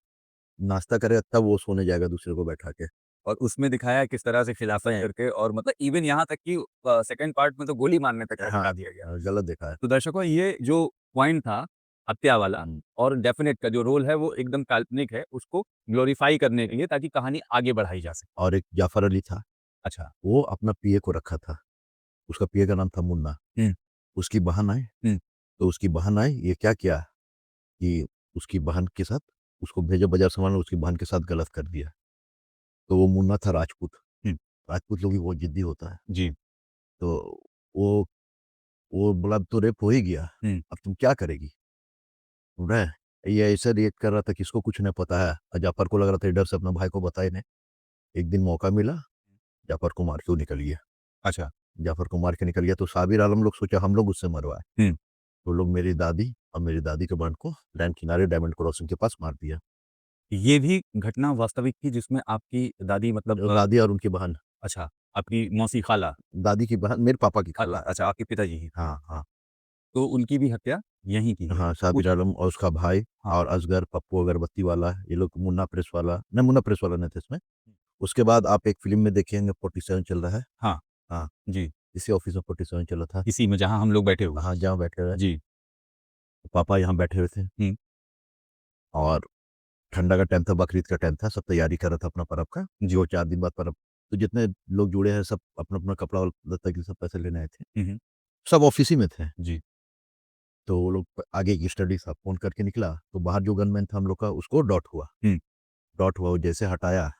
[SPEAKER 4] नाश्ता करेगा, तब वो सोने जाएगा दूसरे को बैठा के।
[SPEAKER 3] और उसमें दिखाया है किस तरह से खिलाफत करके और मतलब इवन यहाँ तक कि सेकंड पार्ट में तो गोली मारने तक का
[SPEAKER 4] हाँ,
[SPEAKER 3] दिखा दिया गया।
[SPEAKER 4] गलत देखा है।
[SPEAKER 3] तो दर्शकों ये जो पॉइंट था हत्या वाला
[SPEAKER 4] हुँ।
[SPEAKER 3] और डेफिनेट का जो रोल है वो एकदम काल्पनिक है, उसको ग्लोरीफाई करने के लिए ताकि कहानी आगे बढ़ाई जा सके।
[SPEAKER 4] और एक जाफ़र अली था,
[SPEAKER 3] अच्छा।
[SPEAKER 4] वो अपना पीए को रखा था। उसका पीए का नाम था मुन्ना।
[SPEAKER 3] हुँ।
[SPEAKER 4] उसकी बहन आई,
[SPEAKER 3] हुँ।
[SPEAKER 4] तो उसकी बहन आई, ये क्या किया कि उसकी बहन के साथ उसको भेजा बाज़ार सामान, उसकी बहन के साथ गलत कर दिया। तो वो मुन्ना था राजपूत।
[SPEAKER 3] हुँ।
[SPEAKER 4] राजपूत लोग भी बहुत ज़िद्दी होता है।
[SPEAKER 3] जी।
[SPEAKER 4] तो वो वो बोला अब तो रेप हो ही गया,
[SPEAKER 3] हुँ।
[SPEAKER 4] अब तुम क्या करेगी? बोला ये ऐसा रिएक्ट कर रहा था कि इसको कुछ नहीं पता है, और जाफ़र को लग रहा था ये डर से अपना भाई को बताए नहीं। एक दिन मौका मिला, जाफ़र को मार के वो निकल गया।
[SPEAKER 3] अच्छा।
[SPEAKER 4] जाफ़र को मार के निकल गया, तो साबिर आलम लोग सोचा हम लोग उससे मरवाए।
[SPEAKER 3] हुँ।
[SPEAKER 4] तो लोग मेरी दादी और मेरी दादी के बहन को लैंड किनारे डायमंड क्रॉसिंग के पास मार दिया।
[SPEAKER 3] ये भी घटना वास्तविक थी जिसमें आपकी दादी मतलब
[SPEAKER 4] दादी और उनकी बहन,
[SPEAKER 3] अच्छा, आपकी मौसी खाला
[SPEAKER 4] दादी की बहन मेरे पापा की खाला।
[SPEAKER 3] अच्छा आपके पिताजी की
[SPEAKER 4] हाँ, हाँ।
[SPEAKER 3] तो उनकी भी हत्या यहीं की गई।
[SPEAKER 4] हाँ, साबिर
[SPEAKER 3] उस
[SPEAKER 4] आलम और उसका भाई
[SPEAKER 3] हाँ।
[SPEAKER 4] और असगर, पप्पू अगरबत्ती वाला, ये लोग मुन्ना प्रेस वाला नहीं, मुन्ना प्रेस वाला नहीं थे इसमें। उसके बाद आप एक फ़िल्म में देखेंगे 47 चल रहा है।
[SPEAKER 3] हाँ।
[SPEAKER 4] हाँ,
[SPEAKER 3] जी।
[SPEAKER 4] इसी ऑफ़िस में 47 चला था।
[SPEAKER 3] इसी में जहाँ हम लोग बैठे हुए
[SPEAKER 4] हाँ, जहाँ बैठे हुए,
[SPEAKER 3] हैं। जी।
[SPEAKER 4] पापा यहाँ बैठे हुए थे।
[SPEAKER 3] हुँ।
[SPEAKER 4] और ठंडा का टाइम था, बकरीद का टाइम था, सब तैयारी कर रहा था अपना पर्व का,
[SPEAKER 3] जी।
[SPEAKER 4] 2-4 दिन बाद पर्व। तो जितने लोग जुड़े हैं सब अपना-अपना कपड़ा लत्ता के सब पैसे लेने आए थे।
[SPEAKER 3] हुँ। हुँ।
[SPEAKER 4] सब ऑफ़िस ही में थे।
[SPEAKER 3] जी।
[SPEAKER 4] तो वो लोग आगे की स्टडी था, फ़ोन करके निकला, तो बाहर जो गनमैन था हम लोग का, उसको डॉट हुआ।
[SPEAKER 3] हुँ।
[SPEAKER 4] डॉट हुआ, वो जैसे हटाया,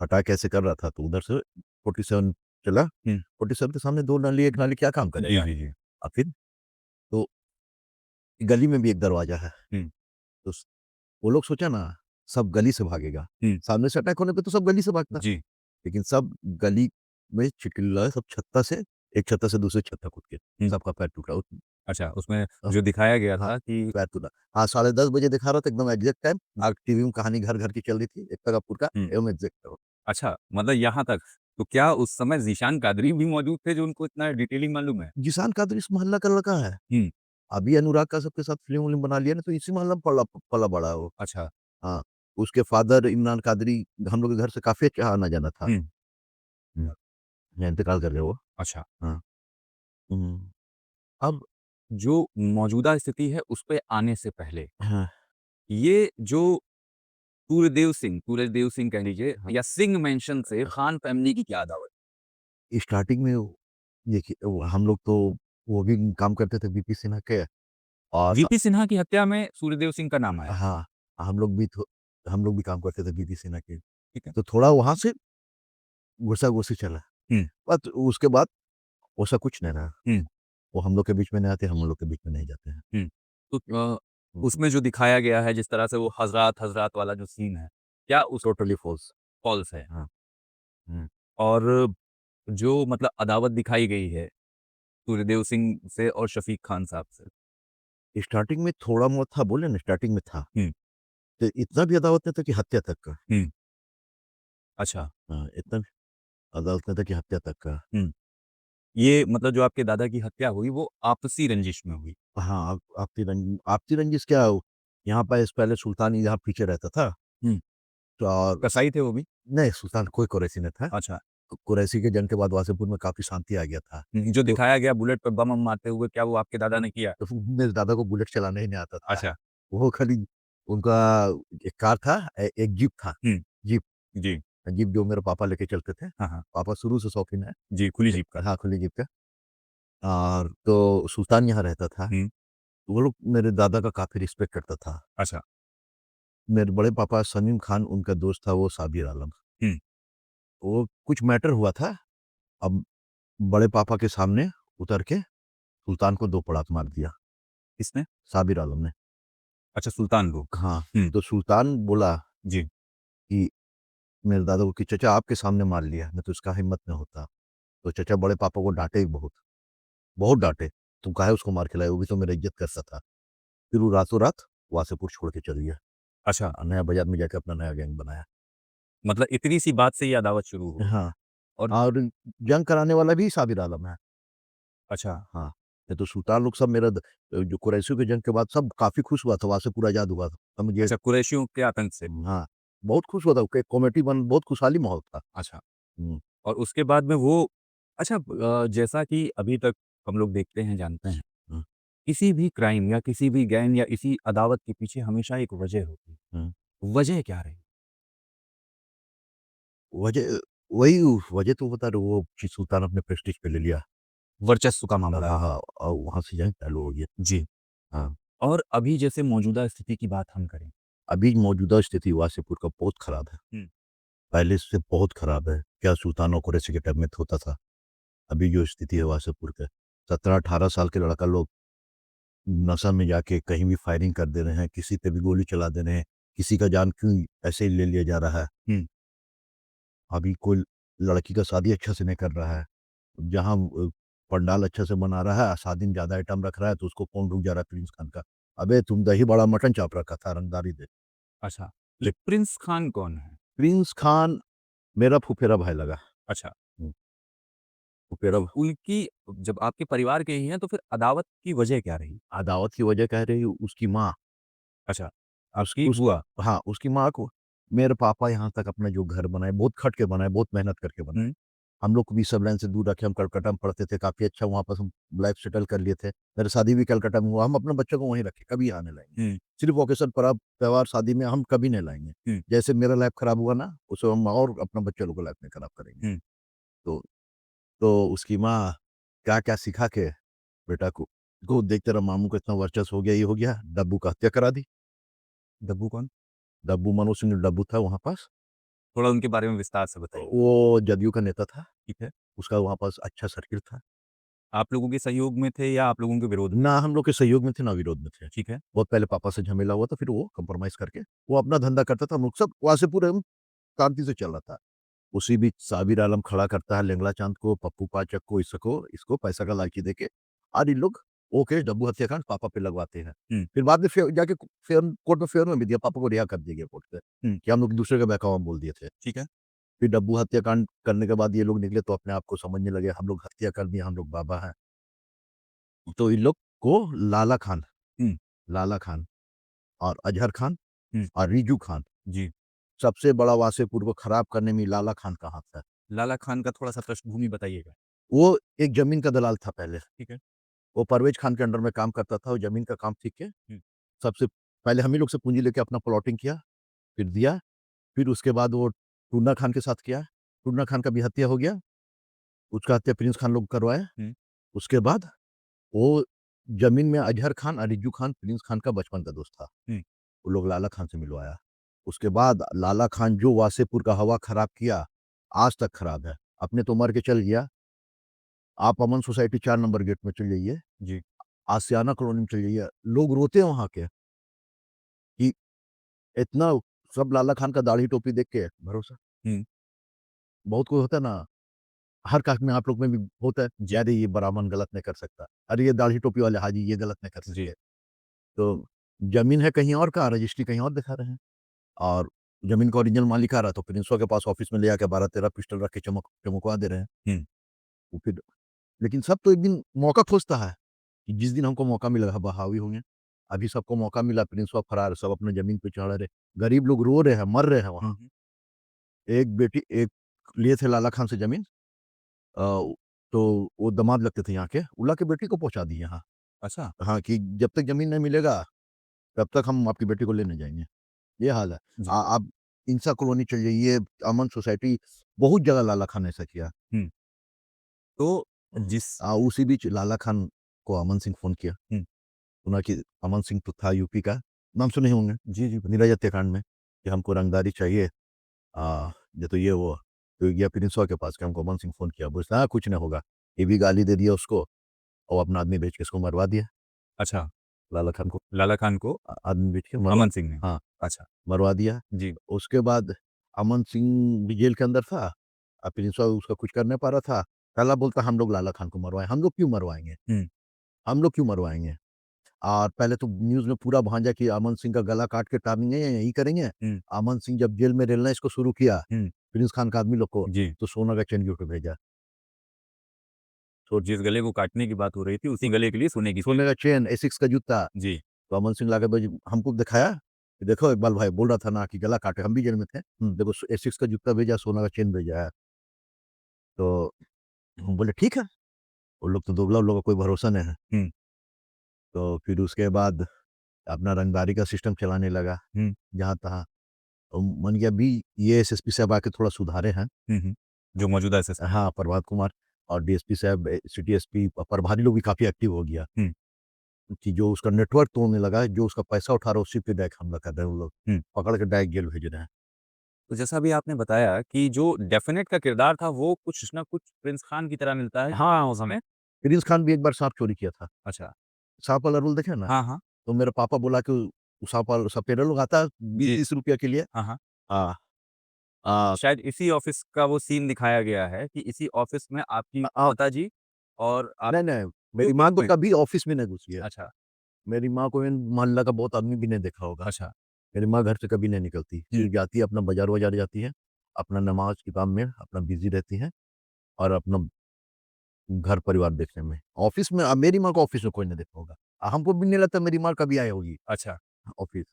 [SPEAKER 4] हटा कैसे कर रहा था, तो उधर से 47 चला।
[SPEAKER 3] हुँ।
[SPEAKER 4] 47 के सामने 2 नाली, 1 नाली क्या काम
[SPEAKER 3] जी,
[SPEAKER 4] करेगा?
[SPEAKER 3] जी, जी।
[SPEAKER 4] फिर तो गली में भी एक दरवाज़ा है,
[SPEAKER 3] हुँ।
[SPEAKER 4] तो स वो लोग सोचा ना, सब गली से भागेगा।
[SPEAKER 3] हुँ।
[SPEAKER 4] सामने से अटैक होने पे तो सब गली से भागता।
[SPEAKER 3] जी।
[SPEAKER 4] लेकिन सब गली में चिल्लाए, सब छत्ता से, एक छत्ता से दूसरे छत्ता कूद के,
[SPEAKER 3] हुँ।
[SPEAKER 4] सबका पैर टूटा।
[SPEAKER 3] अच्छा, उसमें
[SPEAKER 4] अ,
[SPEAKER 3] जो दिखाया गया
[SPEAKER 4] हाँ,
[SPEAKER 3] था कि
[SPEAKER 4] पैर टूटा। हाँ, 10:30 बजे दिखा रहा था एकदम एग्ज़ैक्ट टाइम। टीवी में कहानी घर-घर की चल रही थी, एक तरफपुर का,
[SPEAKER 3] हुँ।
[SPEAKER 4] एवं एग्ज़ैक्ट।
[SPEAKER 3] अच्छा, मतलब यहाँ तक। तो क्या उस समय ज़ीशान कादरी भी मौजूद थे जो उनको इतना डिटेलिंग मालूम है?
[SPEAKER 4] जिशान कादरी इस मोहल्ला का लड़का है।
[SPEAKER 3] हुँ।
[SPEAKER 4] अभी अनुराग कश्यप के साथ फ़िल्म-विल्म बना लिया ना, तो इसी मोहल्ला में पला-बड़ा है वो।
[SPEAKER 3] अच्छा।
[SPEAKER 4] हाँ, उसके फ़ादर इमरान कादरी हम लोग के घर से काफ़ी अच्छा आना-जाना था।
[SPEAKER 3] हुँ।
[SPEAKER 4] हुँ, या इंतकाल कर गए वो।
[SPEAKER 3] अच्छा।
[SPEAKER 4] हाँ। हुँ।
[SPEAKER 3] अब जो मौजूदा स्थिति है उस पे आने से पहले,
[SPEAKER 4] हाँ,
[SPEAKER 3] ये जो सूर्यदेव सिंह कह लीजिए
[SPEAKER 4] हाँ।
[SPEAKER 3] या सिंह मेंशन से खान फैमिली की क्या अदावत?
[SPEAKER 4] स्टार्टिंग में देखिए हम लोग तो वो भी काम करते थे बीपी सिन्हा के, और
[SPEAKER 3] वीपी सिन्हा की हत्या में सूर्यदेव सिंह का नाम आया।
[SPEAKER 4] हाँ, हम लोग भी काम करते थे बीपी सिन्हा के।
[SPEAKER 3] ठीक है।
[SPEAKER 4] तो थोड़ा वहाँ से घुसा-घुसी चला।
[SPEAKER 3] हुँ।
[SPEAKER 4] बट उसके बाद वैसा कुछ नहीं रहा।
[SPEAKER 3] हुँ।
[SPEAKER 4] वो हम लोग के बीच में नहीं आते, हम लोग के बीच में नहीं जाते हैं।
[SPEAKER 3] हुँ। तो
[SPEAKER 4] हुँ,
[SPEAKER 3] उसमें जो दिखाया गया है जिस तरह से वो हज़रात वाला जो सीन है, क्या उस
[SPEAKER 4] टोटली फ़ॉल्स।
[SPEAKER 3] फ़ॉल्स है?
[SPEAKER 4] हाँ, हुँ।
[SPEAKER 3] और जो मतलब अदावत दिखाई गई है सूर्यदेव सिंह से और शफ़ीक खान साहब से।
[SPEAKER 4] स्टार्टिंग में थोड़ा बहुत था, बोले ना स्टार्टिंग में था।
[SPEAKER 3] हुँ।
[SPEAKER 4] तो इतना भी अदावत नहीं था कि हत्या तक का।
[SPEAKER 3] हुँ। अच्छा।
[SPEAKER 4] हाँ, इतना भी अदावत नहीं था कि हत्या तक का।
[SPEAKER 3] हुँ। ये मतलब जो आपके दादा की हत्या हुई वो आपसी रंजिश में हुई।
[SPEAKER 4] हाँ, आपसी रंजिश क्या हो, यहाँ पे पहले सुल्तान यहाँ पीछे रहता था।
[SPEAKER 3] हुँ।
[SPEAKER 4] तो और
[SPEAKER 3] कसाई थे वो भी?
[SPEAKER 4] नहीं, सुल्तान कोई कुरैशी नहीं था।
[SPEAKER 3] अच्छा।
[SPEAKER 4] कुरैशी के जंग के बाद वासेपुर में काफ़ी शांति आ गया था।
[SPEAKER 3] जो
[SPEAKER 4] तो
[SPEAKER 3] दिखाया गया बुलेट पे बम-वम मारते हुए, क्या वो आपके दादा ने किया?
[SPEAKER 4] तो मेरे दादा को बुलेट चलाना ही नहीं आता था।
[SPEAKER 3] अच्छा।
[SPEAKER 4] वो खाली उनका एक कार था, एक जीप था।
[SPEAKER 3] हुँ।
[SPEAKER 4] जीप
[SPEAKER 3] जी।
[SPEAKER 4] जीप जो मेरे पापा लेके चलते थे।
[SPEAKER 3] हाँ, हाँ।
[SPEAKER 4] पापा शुरू से शौकीन है।
[SPEAKER 3] जी, खुली जीप का।
[SPEAKER 4] हाँ, खुली जीप का। और तो सुल्तान यहाँ रहता था।
[SPEAKER 3] हुँ।
[SPEAKER 4] वो लोग मेरे दादा का काफ़ी रिस्पेक्ट करता था।
[SPEAKER 3] अच्छा।
[SPEAKER 4] मेरे बड़े पापा समीम खान उनका दोस्त था, वो साबिर आलम।
[SPEAKER 3] हुँ।
[SPEAKER 4] वो कुछ मैटर हुआ था। अब बड़े पापा के सामने उतर के सुल्तान को 2 पड़ाक मार दिया,
[SPEAKER 3] किसने?
[SPEAKER 4] साबिर आलम ने।
[SPEAKER 3] अच्छा, सुल्तान को।
[SPEAKER 4] हाँ,
[SPEAKER 3] हुँ।
[SPEAKER 4] तो सुल्तान बोला
[SPEAKER 3] जी।
[SPEAKER 4] कि मेरे दादा को कि चचा आपके सामने मार लिया, नहीं तो इसका हिम्मत नहीं होता। तो चचा बड़े पापा को डाँटे ही बहुत, बहुत डाँटे। तुम काहे उसको मार के लाए? वो भी तो मेरा इज़्ज़त करता था। फिर वो रातों-रात वासेपुर छोड़ के चल गया।
[SPEAKER 3] अच्छा,
[SPEAKER 4] नया बाज़ार में जाके अपना नया गैंग बनाया।
[SPEAKER 3] मतलब इतनी सी बात से ये अदावत शुरू हो गई।
[SPEAKER 4] हाँ,
[SPEAKER 3] और
[SPEAKER 4] और जंग कराने वाला भी साबिर आलम है।
[SPEAKER 3] अच्छा,
[SPEAKER 4] हाँ, नहीं तो सुल्तान लोग सब मेरा जो कुरैशियों की जंग के बाद सब काफ़ी खुश हुआ था, वासेपुर आज़ाद हुआ था। तब मुझे
[SPEAKER 3] अच्छा कुरैशियों के आतंक से।
[SPEAKER 4] हाँ, बहुत खुश हुआ था, कि कमेटी बन बहुत खुशहाली माहौल था।
[SPEAKER 3] अच्छा,
[SPEAKER 4] हुँ,
[SPEAKER 3] और उसके बाद में वो अच्छा जैसा कि अभी तक हम लोग देखते हैं, जानते हैं,
[SPEAKER 4] हुँ,
[SPEAKER 3] किसी भी क्राइम या किसी भी गैंग या इसी अदावत के पीछे हमेशा एक वजह होती है।
[SPEAKER 4] हुँ।
[SPEAKER 3] वजह क्या रही?
[SPEAKER 4] वजह वही वजह तो बता रहा हूँ, वो कि सुल्तान अपने प्रेस्टीज पे ले लिया।
[SPEAKER 3] वर्चस्व का मामला
[SPEAKER 4] हाँ,
[SPEAKER 3] है।
[SPEAKER 4] हाँ, और वहाँ से जंग चालू हो गया।
[SPEAKER 3] जी।
[SPEAKER 4] हाँ,
[SPEAKER 3] और अभी जैसे मौजूदा स्थिति की बात हम करें।
[SPEAKER 4] अभी मौजूदा स्थिति वासेपुर का बहुत खराब है।
[SPEAKER 3] हुँ।
[SPEAKER 4] पहले से बहुत खराब है। क्या सुल्तान और कुरैशी के टाइम में होता था। अभी जो स्थिति है वासेपुर का, 17-18 साल के लड़का लोग नशा में जाके कहीं भी फायरिंग कर दे रहे हैं, किसी पे भी गोली चला दे रहे हैं, किसी का जान क्यों ऐसे ही ले लिया जा रहा है।
[SPEAKER 3] हुँ।
[SPEAKER 4] अभी कोई लड़की का शादी अच्छा से नहीं कर रहा है। जहाँ पंडाल अच्छा से बना रहा है, शादी में ज़्यादा आइटम रख रहा है, तो उसको कौन रुक जा रहा है प्रिंस खान का। अबे तुम दही बड़ा मटन चाप रखा था, रंगदारी दे।
[SPEAKER 3] अच्छा, ये प्रिंस खान कौन है?
[SPEAKER 4] प्रिंस खान मेरा फुफेरा भाई लगा।
[SPEAKER 3] अच्छा,
[SPEAKER 4] हुँ, फुफेरा
[SPEAKER 3] उनकी जब आपके परिवार के ही हैं तो फिर अदावत की वजह क्या रही?
[SPEAKER 4] अदावत की वजह कह रही हूँ उसकी माँ।
[SPEAKER 3] अच्छा,
[SPEAKER 4] उस
[SPEAKER 3] आपकी
[SPEAKER 4] उस
[SPEAKER 3] बुआ?
[SPEAKER 4] हाँ, उसकी माँ को मेरे पापा यहाँ तक अपना जो घर बनाए, बहुत खट के बनाए, बहुत मेहनत करके बनाए।
[SPEAKER 3] हुँ।
[SPEAKER 4] हम लोग को भी सब लाइन से दूर रखे, हम कलकत्ता में पढ़ते थे, काफ़ी अच्छा वहाँ पर हम लाइफ़ सेटल कर लिए थे। मेरी शादी भी कलकत्ता में हुआ, हम अपने बच्चों को वहीं रखे, कभी यहाँ नहीं लाएँगे।
[SPEAKER 3] हुँ।
[SPEAKER 4] सिर्फ़ ओकेज़न, पर्व, त्योहार, शादी में हम कभी नहीं लाएँगे।
[SPEAKER 3] हुँ।
[SPEAKER 4] जैसे मेरा लाइफ़ खराब हुआ ना, उससे हम और अपना बच्चे लोग का लाइफ़ नहीं खराब करेंगे।
[SPEAKER 3] हुँ।
[SPEAKER 4] तो तो उसकी माँ क्या-क्या सिखा के बेटा को देख तेरा मामू का इतना वर्चस्व हो गया, ये हो गया, डब्बू का हत्या करा दी।
[SPEAKER 3] डब्बू कौन?
[SPEAKER 4] डब्बू मनोज सिंह डब्बू था वहाँ पास।
[SPEAKER 3] थोड़ा उनके बारे में विस्तार से बताइए।
[SPEAKER 4] वो जदयू का नेता था,
[SPEAKER 3] ठीक है।
[SPEAKER 4] उसका वहाँ पास अच्छा सर्किल था।
[SPEAKER 3] आप लोगों के सहयोग में थे या आप लोगों के विरोध में?
[SPEAKER 4] ना हम लोग के सहयोग में थे, ना विरोध में थे।
[SPEAKER 3] ठीक है।
[SPEAKER 4] बहुत पहले पापा से झमेला हुआ था, फिर वो कॉम्प्रोमाइज़ करके वो अपना धंधा करता था, हम लोग सब वहाँ से पूरे शांति से चल रहा था। उसी बीच साबिर आलम खड़ा करता है लैंगड़ा चाँद को, पप्पू पाचक को, इसको पैसा का लालची देके और इन लोग वो केस डब्बू हत्याकांड पापा पे लगवाते हैं।
[SPEAKER 3] हुँ।
[SPEAKER 4] फिर बाद में जाके फेयर कोर्ट में फेयर में भी दिया, पापा को रिहा कर दिया गया कोर्ट से
[SPEAKER 3] हुँ।
[SPEAKER 4] कि हम लोग दूसरे का बहकावा बोल दिए थे।
[SPEAKER 3] ठीक है।
[SPEAKER 4] फिर डब्बू हत्याकांड करने के बाद ये लोग निकले तो अपने आप को समझने लगे, हम लोग हत्या कर दिए, हम लोग बाबा हैं। तो इन लोग को
[SPEAKER 3] हुँ।
[SPEAKER 4] लाला खान और अजहर खान
[SPEAKER 3] हुँ।
[SPEAKER 4] और रिजू खान,
[SPEAKER 3] जी।
[SPEAKER 4] सबसे बड़ा वासेपुर को खराब करने में लाला खान का हाथ है।
[SPEAKER 3] लाला खान का थोड़ा-सा पृष्ठभूमि बताइएगा।
[SPEAKER 4] वो एक ज़मीन का दलाल था पहले।
[SPEAKER 3] ठीक है।
[SPEAKER 4] वो परवेज़ खान के अंडर में काम करता था, वो ज़मीन का काम सीख के
[SPEAKER 3] हुँ।
[SPEAKER 4] सबसे पहले हम ही लोग से पूँजी लेके अपना प्लॉटिंग किया, फिर दिया, फिर उसके बाद वो टूना खान के साथ किया। टूना खान का भी हत्या हो गया, उसका हत्या प्रिंस खान लोग करवाया।
[SPEAKER 3] हुँ।
[SPEAKER 4] उसके बाद वो ज़मीन में अजहर खान और रिज्जू खान प्रिंस खान का बचपन का दोस्त था।
[SPEAKER 3] हुँ।
[SPEAKER 4] वो लोग लाला खान से मिलवाया। उसके बाद लाला खान जो वासेपुर का हवा खराब किया, आज तक खराब है। अपने तो मर के चल गया। आप अमन सोसाइटी 4 नंबर गेट में चले जाइए,
[SPEAKER 3] जी।
[SPEAKER 4] आशियाना कॉलोनी में चले जाइए, लोग रोते हैं वहाँ के कि इतना सब लाला खान का दाढ़ी टोपी देख के भरोसा।
[SPEAKER 3] हुँ।
[SPEAKER 4] बहुत कोई होता है ना, हर कास्ट में आप लोग में भी होता है,
[SPEAKER 3] जी।
[SPEAKER 4] अरे ये ब्राह्मण गलत नहीं कर सकता, अरे ये दाढ़ी टोपी वाले हाजी ये गलत नहीं कर
[SPEAKER 3] जी।
[SPEAKER 4] सकते। तो ज़मीन है कहीं और का, रजिस्ट्री कहीं और दिखा रहे हैं और ज़मीन का ओरिजिनल मालिक आ रहा है तो प्रिंसिपल के पास ऑफिस में ले आके 12-13 पिस्टल रख के चमकवा दे रहे हैं।
[SPEAKER 3] हुँ।
[SPEAKER 4] वो फिर लेकिन सब तो एक दिन मौका खोजता है कि जिस दिन हमको मौका मिला हम हावी होंगे। अभी सबको मौका मिला, प्रिंस ऑफ फरार, सब अपने जमीन पे चढ़ रहे, गरीब लोग रो रहे हैं, मर रहे हैं वहाँ। एक लिए थे लाला खान से जमीन, तो वो दामाद लगते थे यहाँ के, उल्ला की बेटी को पहुँचा दी यहाँ।
[SPEAKER 3] अच्छा।
[SPEAKER 4] हाँ, कि जब तक ज़मीन नहीं मिलेगा, तब तक हम आपकी बेटी को लेने जाएँगे। ये हाल है।
[SPEAKER 3] जी।
[SPEAKER 4] आप इंसा कॉलोनी चल जाइए, अमन सोसाइटी, बहुत जगह लाला खान ने ऐसा किया।
[SPEAKER 3] तो जिस
[SPEAKER 4] उसी बीच लाला खान को अमन सिंह फ़ोन किया।
[SPEAKER 3] हुँ।
[SPEAKER 4] सुना कि अमन सिंह तो था यूपी का, नाम सुने होंगे,
[SPEAKER 3] जी, जी।
[SPEAKER 4] नीरज हत्याकांड में, कि हमको रंगदारी चाहिए। ये तो ये वो, तो गया प्रिंसवा के पास कि हमको अमन सिंह फ़ोन किया। बोलता हाँ, कुछ नहीं होगा। ये भी गाली दे दिया उसको और अपना आदमी भेज के इसको मरवा दिया,
[SPEAKER 3] अच्छा,
[SPEAKER 4] लाला खान को।
[SPEAKER 3] लाला खान को
[SPEAKER 4] आदमी भेज के मरवा,
[SPEAKER 3] अमन सिंह ने।
[SPEAKER 4] हाँ,
[SPEAKER 3] अच्छा,
[SPEAKER 4] मरवा दिया।
[SPEAKER 3] जी।
[SPEAKER 4] उसके बाद अमन सिंह भी जेल के अंदर था। प्रिंसवा उसका कुछ कर नहीं पा रहा था। पहला बोलता हम लोग लाला खान को मरवाएँ, हम लोग क्यों मरवाएँगे?
[SPEAKER 3] हुँ।
[SPEAKER 4] हम लोग क्यों मरवाएँगे? और पहले तो न्यूज़ में पूरा भांजा कि अमन सिंह का गला काट के टाँगेंगे या यही करेंगे।
[SPEAKER 3] हुँ।
[SPEAKER 4] अमन सिंह जब जेल में रेलना इसको शुरू किया,
[SPEAKER 3] हुँ।
[SPEAKER 4] प्रिंस खान का आदमी लोग को,
[SPEAKER 3] जी।
[SPEAKER 4] तो सोना का चेन गिफ्ट भेजा।
[SPEAKER 3] तो जिस गले को काटने की बात हो रही थी, उसी गले के लिए सोने की
[SPEAKER 4] सोने का चेन, एसिक्स का जूता।
[SPEAKER 3] जी।
[SPEAKER 4] तो अमन सिंह लाके भाई हमको दिखाया कि देखो इकबाल भाई बोल रहा था ना कि गला काटे, हम भी जेल में थे। देखो एसिक्स का जूता भेजा, सोना का चेन भेजा है। तो हम बोले ठीक है, वो लोग तो दोगला, उन लोगों का कोई भरोसा नहीं है।
[SPEAKER 3] हुँ।
[SPEAKER 4] तो फिर उसके बाद अपना रंगदारी का सिस्टम चलाने लगा,
[SPEAKER 3] हुँ।
[SPEAKER 4] जहाँ-तहाँ। तो मन गया अभी ये एसएसपी साहब आके थोड़ा सुधारे हैं।
[SPEAKER 3] हुँ, हुँ। जो मौजूदा एसएसपी।
[SPEAKER 4] हाँ, प्रभात कुमार और डीएसपी साहब, सिटी एसपी प्रभारी लोग भी काफ़ी एक्टिव हो गया,
[SPEAKER 3] हुँ।
[SPEAKER 4] कि जो उसका नेटवर्क तोड़ने लगा, जो उसका पैसा उठा रहा है, उसी पे डायरेक्ट हमला कर रहे हैं वो लोग।
[SPEAKER 3] हुँ।
[SPEAKER 4] पकड़ के डायरेक्ट जेल भेज रहे हैं।
[SPEAKER 3] तो जैसा अभी आपने बताया कि जो डेफ़िनेट का किरदार था, वो कुछ ना कुछ प्रिंस खान की तरह मिलता है। हाँ, उस समय
[SPEAKER 4] प्रिंस खान भी एक बार सांप चोरी किया था।
[SPEAKER 3] अच्छा।
[SPEAKER 4] सांप वाला रोल देखे हैं ना?
[SPEAKER 3] हाँ, हाँ।
[SPEAKER 4] तो मेरे पापा बोला कि वो सांप वाला सपेरा लोग आता है
[SPEAKER 3] जी।
[SPEAKER 4] 20-30 रुपया के लिए।
[SPEAKER 3] हाँ, हाँ।
[SPEAKER 4] हाँ, अ,
[SPEAKER 3] शायद इसी ऑफ़िस का वो सीन दिखाया गया है कि इसी ऑफ़िस में आपकी
[SPEAKER 4] अ,
[SPEAKER 3] माताजी और आप
[SPEAKER 4] नहीं, नहीं, मेरी
[SPEAKER 3] दोनों
[SPEAKER 4] माँ तो
[SPEAKER 3] में
[SPEAKER 4] कभी ऑफ़िस में नहीं घुसी है।
[SPEAKER 3] अच्छा,
[SPEAKER 4] मेरी माँ को इन मोहल्ला का बहुत आदमी भी नहीं देखा होगा।
[SPEAKER 3] अच्छा।
[SPEAKER 4] मेरी माँ घर से कभी नहीं निकलती,
[SPEAKER 3] हुँ।
[SPEAKER 4] सिर्फ़ जाती है अपना बाज़ार-वाज़ार जाती है, अपना नमाज़ के काम में अपना बिज़ी रहती हैं और अपना घर परिवार देखने में। ऑफ़िस में मेरी माँ को ऑफ़िस में कोई नहीं देखा होगा। हमको भी नहीं लगता मेरी माँ कभी आई होगी
[SPEAKER 3] अच्छा।
[SPEAKER 4] ऑफ़िस।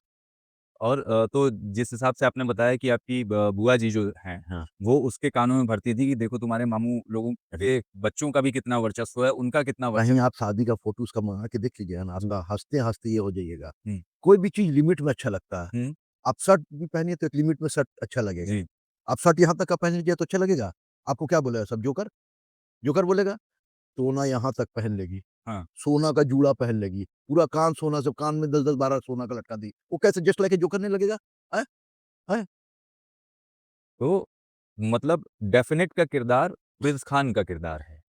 [SPEAKER 3] और तो जिस हिसाब से आपने बताया कि आपकी ब बुआ जी जो हैं,
[SPEAKER 4] हाँ।
[SPEAKER 3] वो उसके कानों में भरती थी कि देखो तुम्हारे मामू लोगों के बच्चों का भी कितना वर्चस्व है, उनका कितना
[SPEAKER 4] कहीं
[SPEAKER 3] वर्चस्व
[SPEAKER 4] आप शादी का फ़ोटो उसका मँगा के देख लीजिएगा ना, आपका हँसते-हँसते ये हो जाइएगा।
[SPEAKER 3] हुँ।
[SPEAKER 4] कोई भी चीज़ लिमिट में अच्छा लगता है।
[SPEAKER 3] हुँ।
[SPEAKER 4] आप शर्ट भी पहनिए तो एक लिमिट में शर्ट अच्छा लगेगा।
[SPEAKER 3] जी।
[SPEAKER 4] आप शर्ट यहाँ तक का पहन लीजिए तो अच्छा लगेगा? आपको क्या बोलेगा सब जोकर? जोकर बोलेगा? सोना यहाँ तक पहन लेगी,
[SPEAKER 3] हाँ।
[SPEAKER 4] सोना का जूड़ा पहन लेगी, पूरा कान सोना, सब कान में 10-10 12 सोना का लटका दी। वो कैसे जस्ट लाइक ए जोकर नहीं लगेगा? हैं? हैं?
[SPEAKER 3] तो मतलब डेफ़िनेट का किरदार प्रिंस खान का किरदार है।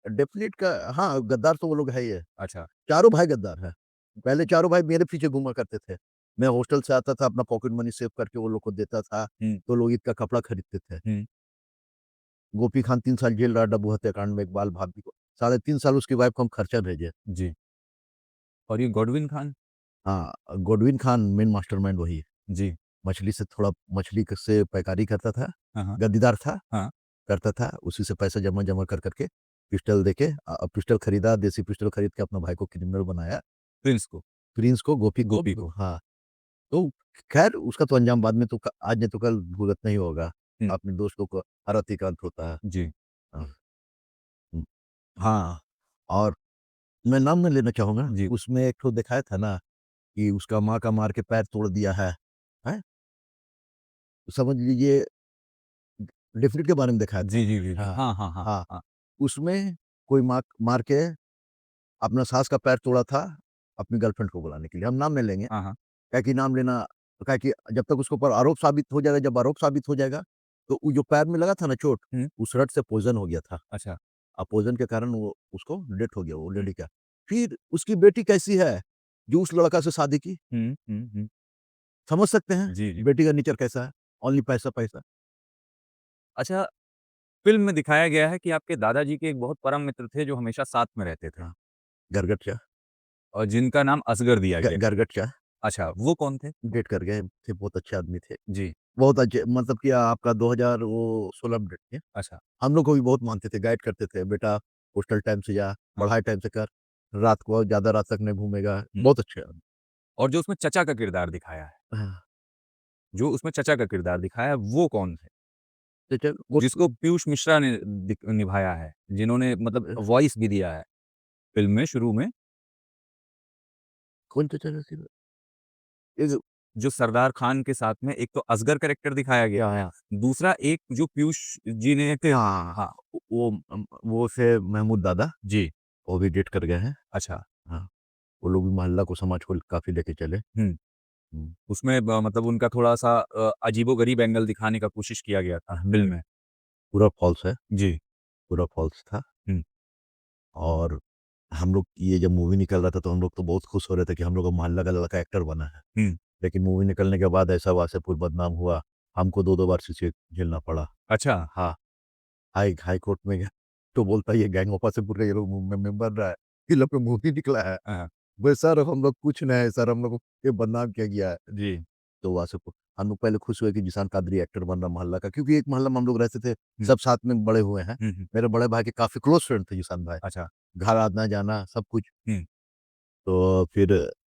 [SPEAKER 4] डेफ़िनेट का हाँ, गद्दार तो वो लोग है ही है।
[SPEAKER 3] अच्छा।
[SPEAKER 4] चारों भाई गद्दार हैं। पहले चारों भाई मेरे पीछे घूमा करते थे। मैं हॉस्टल से आता था, अपना पॉकेट मनी सेव करके वो लोग को देता था,
[SPEAKER 3] हुँ।
[SPEAKER 4] तो लोग ईद का कपड़ा खरीदते थे।
[SPEAKER 3] हुँ।
[SPEAKER 4] गोपी खान 3 साल जेल रहा डब्बू हत्याकांड में, इकबाल भाभी को साढ़े 3 साल उसकी वाइफ को हम खर्चा भेजे।
[SPEAKER 3] जी। और ये गॉडविन खान?
[SPEAKER 4] हाँ, गोडविन खान मेन मास्टरमाइंड वही है।
[SPEAKER 3] जी।
[SPEAKER 4] मछली से थोड़ा मछली क से पैकारी करता था,
[SPEAKER 3] हाँ, हाँ।
[SPEAKER 4] गद्दीदार था,
[SPEAKER 3] हाँ।
[SPEAKER 4] करता था, उसी से पैसा जमा-जमा कर के पिस्टल देके पिस्टल खरीदा, देसी पिस्टल खरीद के अपना भाई को क्रिमिनल बनाया,
[SPEAKER 3] प्रिंस को,
[SPEAKER 4] प्रिंस को, गोपी को।
[SPEAKER 3] गोपी को।
[SPEAKER 4] हाँ, तो खैर उसका तो अंजाम बाद में तो आज नहीं तो कल भुगतना ही होगा।
[SPEAKER 3] हुँ।
[SPEAKER 4] अपने दोस्तों को हर अति का अंत होता है।
[SPEAKER 3] जी।
[SPEAKER 4] हाँ, हुँ, हाँ, और मैं नाम नहीं लेना चाहूँगा,
[SPEAKER 3] जी।
[SPEAKER 4] उसमें एक ठो दिखाया था ना कि उसका माँ का मार के पैर तोड़ दिया है, हैं? समझ लीजिए डेफ़िनेट के बारे में दिखाया था।
[SPEAKER 3] जी, जी, जी, जी।
[SPEAKER 4] हाँ,
[SPEAKER 3] हाँ, हाँ, हाँ,
[SPEAKER 4] हाँ,
[SPEAKER 3] हाँ।
[SPEAKER 4] उसमें कोई मार मार के अपना सास का पैर तोड़ा था, अपनी गर्लफ्रेंड को बुलाने के लिए। हम नाम नहीं लेंगे,
[SPEAKER 3] हाँ, हाँ।
[SPEAKER 4] क्या है कि नाम लेना, क्या है कि जब तक उसके ऊपर आरोप साबित हो जाएगा, जब आरोप साबित हो जाएगा, तो वो जो पैर में लगा था ना चोट,
[SPEAKER 3] हुँ।
[SPEAKER 4] उस रड से पॉइज़न हो गया था।
[SPEAKER 3] अच्छा।
[SPEAKER 4] पॉइज़न के कारण वो उसको डेथ हो गया वो
[SPEAKER 3] हुँ।
[SPEAKER 4] लेडी का। फिर उसकी बेटी कैसी है, जो उस लड़का से शादी की?
[SPEAKER 3] हुँ, हुँ, हुँ।
[SPEAKER 4] समझ सकते हैं,
[SPEAKER 3] जी, जी।
[SPEAKER 4] बेटी का नेचर कैसा है? ओनली पैसा, पैसा।
[SPEAKER 3] अच्छा, फ़िल्म में दिखाया गया है कि आपके दादाजी के एक बहुत परम मित्र थे जो हमेशा साथ में रहते थे
[SPEAKER 4] हाँ, गरगट
[SPEAKER 3] और जिनका नाम असगर दिया गया।
[SPEAKER 4] गरगट
[SPEAKER 3] अच्छा, वो कौन थे?
[SPEAKER 4] डेट कर गए थे, बहुत अच्छे आदमी थे।
[SPEAKER 3] जी।
[SPEAKER 4] बहुत अच्छे मतलब कि आपका 2000 वो 16 में डेट किए।
[SPEAKER 3] अच्छा।
[SPEAKER 4] हम लोग को भी बहुत मानते थे, गाइड करते थे, बेटा कोस्टल टाइम से जा, पढ़ाई टाइम से कर, रात को ज़्यादा रात तक नहीं घूमेगा,
[SPEAKER 3] हम्म।
[SPEAKER 4] बहुत अच्छे आदमी।
[SPEAKER 3] और जो उसमें चचा का किरदार दिखाया है,
[SPEAKER 4] हाँ,
[SPEAKER 3] जो उसमें चचा का किरदार दिखाया है, वो कौन है?
[SPEAKER 4] तो चल वो
[SPEAKER 3] जिसको पीयूष मिश्रा ने निभाया है, जिन्होंने मतलब वॉइस भी दिया है फ़िल्म में शुरू में,
[SPEAKER 4] कौन सा चल रहा है?
[SPEAKER 3] जो सरदार खान के साथ में एक तो असगर कैरेक्टर दिखाया गया है, दूसरा एक जो पीयूष जी ने
[SPEAKER 4] हाँ,
[SPEAKER 3] हाँ,
[SPEAKER 4] वो से महमूद दादा,
[SPEAKER 3] जी,
[SPEAKER 4] वो भी डेट कर गए हैं।
[SPEAKER 3] अच्छा।
[SPEAKER 4] हाँ, वो लोग भी मोहल्ला को, समाज को काफ़ी लेके चले।
[SPEAKER 3] हुँ,
[SPEAKER 4] हुँ,
[SPEAKER 3] उसमें ब मतलब उनका थोड़ा-सा अजीबो-गरीब एंगल दिखाने का कोशिश किया गया था फ़िल्म में।
[SPEAKER 4] पूरा फ़ॉल्स है,
[SPEAKER 3] जी,
[SPEAKER 4] पूरा फ़ॉल्स था।
[SPEAKER 3] हुँ,
[SPEAKER 4] और हम लोग ये जब मूवी निकल रहा था तो हम लोग तो बहुत खुश हो रहे थे कि हम लोग का मोहल्ला का लड़का एक्टर बना है।
[SPEAKER 3] हुँ,
[SPEAKER 4] लेकिन मूवी निकलने के बाद ऐसा वासेपुर बदनाम हुआ, हमको 2-2 बार सीसे झेलना पड़ा।
[SPEAKER 3] अच्छा,
[SPEAKER 4] हाँ, हाई कोर्ट में गया, तो बोलता है ये गैंग ऑफ वासेपुर का ये लोग मेंबर रहा है, ये लोग पे मूवी निकला है।
[SPEAKER 3] हाँ,
[SPEAKER 4] बोले सर हम लोग कुछ नहीं है सर, हम लोग को ये बदनाम किया गया है।
[SPEAKER 3] जी,
[SPEAKER 4] तो वासेपुर हम लोग पहले खुश हुए कि जिशान कादरी एक्टर बन रहा मोहल्ला का, क्योंकि एक मोहल्ला में हम लोग रहते थे,
[SPEAKER 3] हुँ,
[SPEAKER 4] सब साथ में बड़े हुए हैं।
[SPEAKER 3] हुँ,
[SPEAKER 4] मेरे बड़े भाई के काफ़ी क्लोज़ फ्रेंड थे जिशान भाई,
[SPEAKER 3] अच्छा,
[SPEAKER 4] घर आना-जाना सब कुछ।
[SPEAKER 3] हुँ,
[SPEAKER 4] तो फिर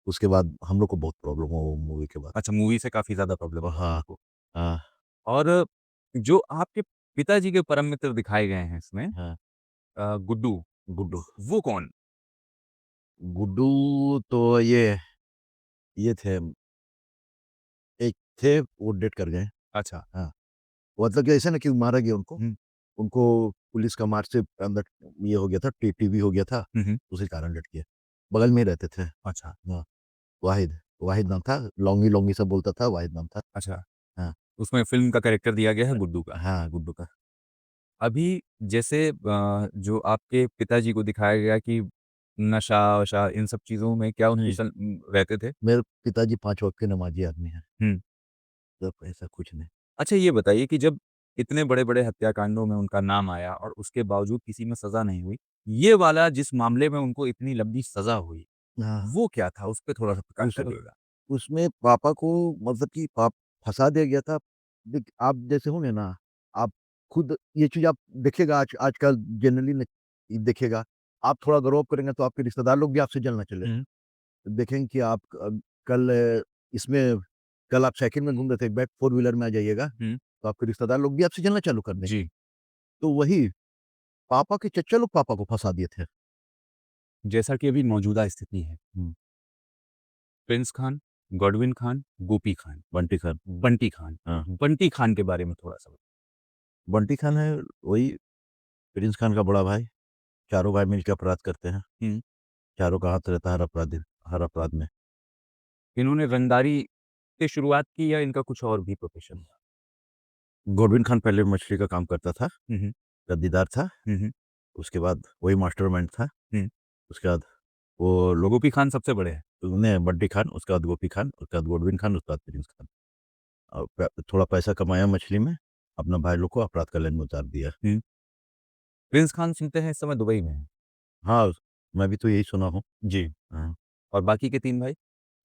[SPEAKER 4] उसके बाद हम लोग को बहुत प्रॉब्लम हुआ वो मूवी के बाद।
[SPEAKER 3] अच्छा मूवी से काफ़ी ज़्यादा प्रॉब्लम हुआ
[SPEAKER 4] हाँ,
[SPEAKER 3] आपको।
[SPEAKER 4] हाँ,
[SPEAKER 3] और जो आपके पिताजी के परम मित्र दिखाए गए हैं इसमें
[SPEAKER 4] हाँ,
[SPEAKER 3] गुड्डू,
[SPEAKER 4] गुड्डू।
[SPEAKER 3] वो कौन?
[SPEAKER 4] गुड्डू तो ये थे, एक थे वो डेट कर गए।
[SPEAKER 3] अच्छा,
[SPEAKER 4] हाँ, वो मतलब कि ऐसा ना कि मारा गया उनको,
[SPEAKER 3] हुँ,
[SPEAKER 4] उनको पुलिस का मार से अंदर ये हो गया था, टीबी हो गया था,
[SPEAKER 3] हुँ, हुँ,
[SPEAKER 4] उसी कारण डेट किया। बगल में ही रहते थे।
[SPEAKER 3] अच्छा,
[SPEAKER 4] हाँ, वाहिद, वाहिद नाम था, लौंगी लौंगी सब बोलता था, वाहिद नाम था।
[SPEAKER 3] अच्छा,
[SPEAKER 4] हाँ,
[SPEAKER 3] उसमें फ़िल्म का कैरेक्टर दिया गया है गुड्डू का।
[SPEAKER 4] हाँ, गुड्डू का।
[SPEAKER 3] अभी जैसे जो आपके पिताजी को दिखाया गया कि नशा-वशा इन सब चीज़ों में क्या उनकी
[SPEAKER 4] नहीं,
[SPEAKER 3] रहते थे?
[SPEAKER 4] मेरे पिताजी 5 वक़्त के नमाज़ी आदमी हैं,
[SPEAKER 3] हुँ।
[SPEAKER 4] तो ऐसा कुछ नहीं।
[SPEAKER 3] अच्छा ये बताइए कि जब इतने बड़े-बड़े हत्याकांडों में उनका नाम आया और उसके बावजूद किसी में सज़ा नहीं हुई, ये वाला जिस मामले में उनको इतनी लंबी सज़ा हुई,
[SPEAKER 4] हाँ,
[SPEAKER 3] वो क्या था? उस पे थोड़ा-सा प्रकाश
[SPEAKER 4] उस
[SPEAKER 3] डालिएगा।
[SPEAKER 4] उसमें पापा को मतलब कि पाप फँसा दिया गया था। देख आप जैसे होंगे ना, आप खुद ये चीज़ आप देखिएगा, आजकल जनरली न देखिएगा, आप थोड़ा ग्रो अप करेंगे तो आपके रिश्तेदार लोग भी आपसे जलना चले।
[SPEAKER 3] हुँ,
[SPEAKER 4] देखेंगे कि आप कल इसमें कल आप साइकिल में घूम रहे थे, बैक फ़ोर व्हीलर में आ जाइएगा,
[SPEAKER 3] हुँ।
[SPEAKER 4] तो आपके रिश्तेदार लोग भी आपसे जलना चालू कर देंगे।
[SPEAKER 3] जी,
[SPEAKER 4] तो वही पापा के चच्चा लोग पापा को फँसा दिए थे।
[SPEAKER 3] जैसा कि अभी मौजूदा स्थिति है,
[SPEAKER 4] हुँ,
[SPEAKER 3] प्रिंस खान, गॉडविन खान, गोपी खान,
[SPEAKER 4] बंटी खान।
[SPEAKER 3] बंटी खान।
[SPEAKER 4] हाँ,
[SPEAKER 3] बंटी खान के बारे में थोड़ा-सा
[SPEAKER 4] बंटी खान है वही प्रिंस खान का बड़ा भाई, चारों भाई मिलके अपराध करते हैं।
[SPEAKER 3] हुँ।
[SPEAKER 4] चारों का हाथ रहता है हर अपराध में।
[SPEAKER 3] इन्होंने रंगदारी से शुरुआत की या इनका कुछ और भी प्रोफ़ेशन था?
[SPEAKER 4] गॉडविन खान पहले मछली का काम करता था,
[SPEAKER 3] हुँ, हुँ।
[SPEAKER 4] गद्दीदार था,
[SPEAKER 3] हुँ, हुँ।
[SPEAKER 4] उसके बाद वही मास्टरमाइंड था,
[SPEAKER 3] हुँ।
[SPEAKER 4] उसके बाद वो लोग
[SPEAKER 3] गोपी खान सबसे बड़े हैं।
[SPEAKER 4] ने बंटी खान, उसके बाद गोपी खान, उसके बाद गॉडविन खान, उसके बाद प्रिंस खान। और थोड़ा पैसा कमाया मछली में, अपना भाई लोग को अपराध का लाइन में उतार दिया।
[SPEAKER 3] हुँ। प्रिंस खान सुनते हैं इस समय दुबई में हैं।
[SPEAKER 4] हाँ, मैं भी तो यही सुना हूँ।
[SPEAKER 3] जी।
[SPEAKER 4] हाँ,
[SPEAKER 3] और बाकी के 3 भाई?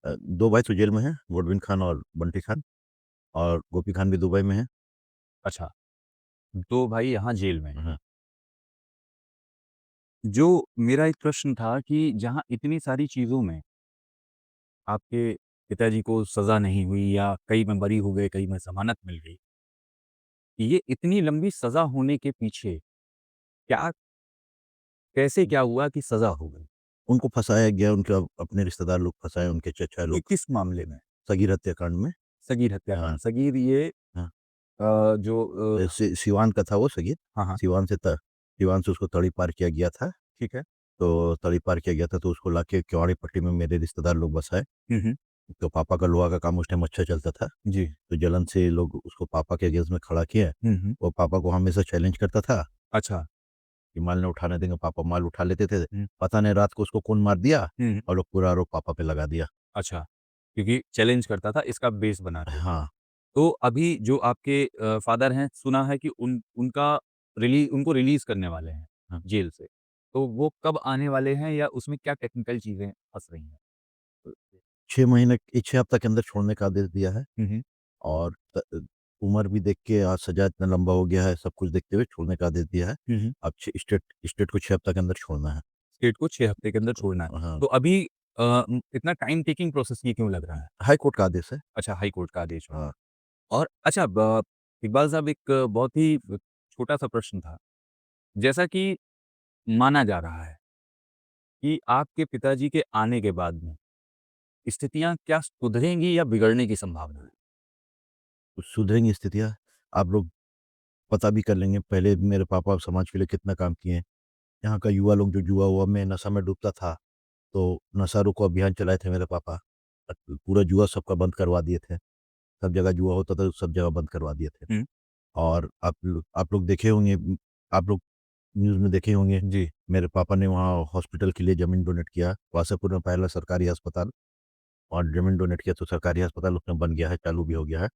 [SPEAKER 4] 2 भाई तो जेल में हैं, गॉडविन खान और बंटी खान, और गोपी खान भी दुबई में हैं।
[SPEAKER 3] अच्छा, 2 भाई यहाँ जेल में हैं।
[SPEAKER 4] हाँ,
[SPEAKER 3] जो मेरा एक प्रश्न था कि जहाँ इतनी सारी चीज़ों में आपके पिताजी को सज़ा नहीं हुई या कई में बरी हो गए, कई में ज़मानत मिल गई। ये इतनी लंबी सज़ा होने के पीछे क्या कैसे क्या हुआ कि सज़ा हो गई?
[SPEAKER 4] उनको फँसाया गया, उनके अपने रिश्तेदार लोग फँसाए, उनके चचा
[SPEAKER 3] कि
[SPEAKER 4] लोग,
[SPEAKER 3] किस मामले में?
[SPEAKER 4] सगीर हत्याकांड में।
[SPEAKER 3] सगीर
[SPEAKER 4] हाँ,
[SPEAKER 3] हत्याकांड। सगीर ये
[SPEAKER 4] हाँ।
[SPEAKER 3] जो
[SPEAKER 4] सिवान का था वो सगीर,
[SPEAKER 3] हाँ, हाँ,
[SPEAKER 4] सिवान से उसको तड़ी पार किया गया था।
[SPEAKER 3] ठीक है।
[SPEAKER 4] तो तड़ी पार किया गया था तो उसको लाके केवाड़ी पट्टी में मेरे रिश्तेदार लोग बसाए।
[SPEAKER 3] हुँ, हुँ।
[SPEAKER 4] तो पापा का लोहा का काम उस टाइम अच्छा चलता था।
[SPEAKER 3] जी।
[SPEAKER 4] तो जलन से लोग उसको पापा के अगेंस्ट में खड़ा किए।
[SPEAKER 3] हुँ, हुँ।
[SPEAKER 4] वो पापा को हमेशा चैलेंज करता था
[SPEAKER 3] अच्छा।
[SPEAKER 4] कि माल नहीं उठाने देंगे, पापा माल उठा लेते थे।
[SPEAKER 3] हुँ,
[SPEAKER 4] पता नहीं रात को उसको कौन मार दिया
[SPEAKER 3] हुँ, हुँ।
[SPEAKER 4] और लोग पूरा आरोप पापा पे लगा दिया।
[SPEAKER 3] अच्छा, क्योंकि चैलेंज करता था इसका बेस बनाते थे।
[SPEAKER 4] हाँ,
[SPEAKER 3] तो अभी जो आपके फ़ादर हैं, सुना है कि उनका उनको रिलीज़ करने वाले हैं
[SPEAKER 4] हाँ।
[SPEAKER 3] जेल से। तो वो कब आने वाले हैं या उसमें क्या टेक्निकल चीज़ें फँस रही हैं?
[SPEAKER 4] 6 हफ्ता के अंदर छोड़ने का आदेश दिया है।
[SPEAKER 3] हुँ, हुँ।
[SPEAKER 4] और उम्र भी देख के आज सजा इतना लंबा हो गया है, सब कुछ देखते हुए छोड़ने का आदेश दिया है। अब स्टेट स्टेट को 6 हफ्ते के अंदर छोड़ना है।
[SPEAKER 3] स्टेट को 6 हफ्ते के अंदर छोड़ना है।
[SPEAKER 4] हाँ,
[SPEAKER 3] तो अभी इतना टाइम टेकिंग प्रोसेस ये क्यों लग रहा है?
[SPEAKER 4] हाई कोर्ट का आदेश है।
[SPEAKER 3] अच्छा, हाई कोर्ट का आदेश है।
[SPEAKER 4] हाँ,
[SPEAKER 3] और अच्छा इकबाल साहब, एक बहुत ही छोटा-सा प्रश्न था। जैसा कि माना जा रहा है कि आपके पिताजी के आने के बाद में स्थितियाँ क्या सुधरेंगी या बिगड़ने की संभावना है?
[SPEAKER 4] तो सुधरेंगी स्थितियाँ। आप लोग पता भी कर लेंगे, पहले मेरे पापा समाज के लिए कितना काम किए हैं। यहाँ का युवा लोग जो जुआ-वुआ में, नशा में डूबता था, तो नशा रोको अभियान चलाए थे मेरे पापा। पूरा जुआ सबका बंद करवा दिए थे। सब जगह जुआ होता था, सब जगह बंद करवा दिए थे।
[SPEAKER 3] हुँ।
[SPEAKER 4] और आप लोग देखे होंगे, आप लोग न्यूज़ में देखे होंगे,
[SPEAKER 3] जी।
[SPEAKER 4] मेरे पापा ने वहाँ हॉस्पिटल के लिए ज़मीन डोनेट किया। वासेपुर में पहला सरकारी अस्पताल, और ज़मीन डोनेट किया तो सरकारी अस्पताल उसमें बन गया है, चालू भी हो गया है।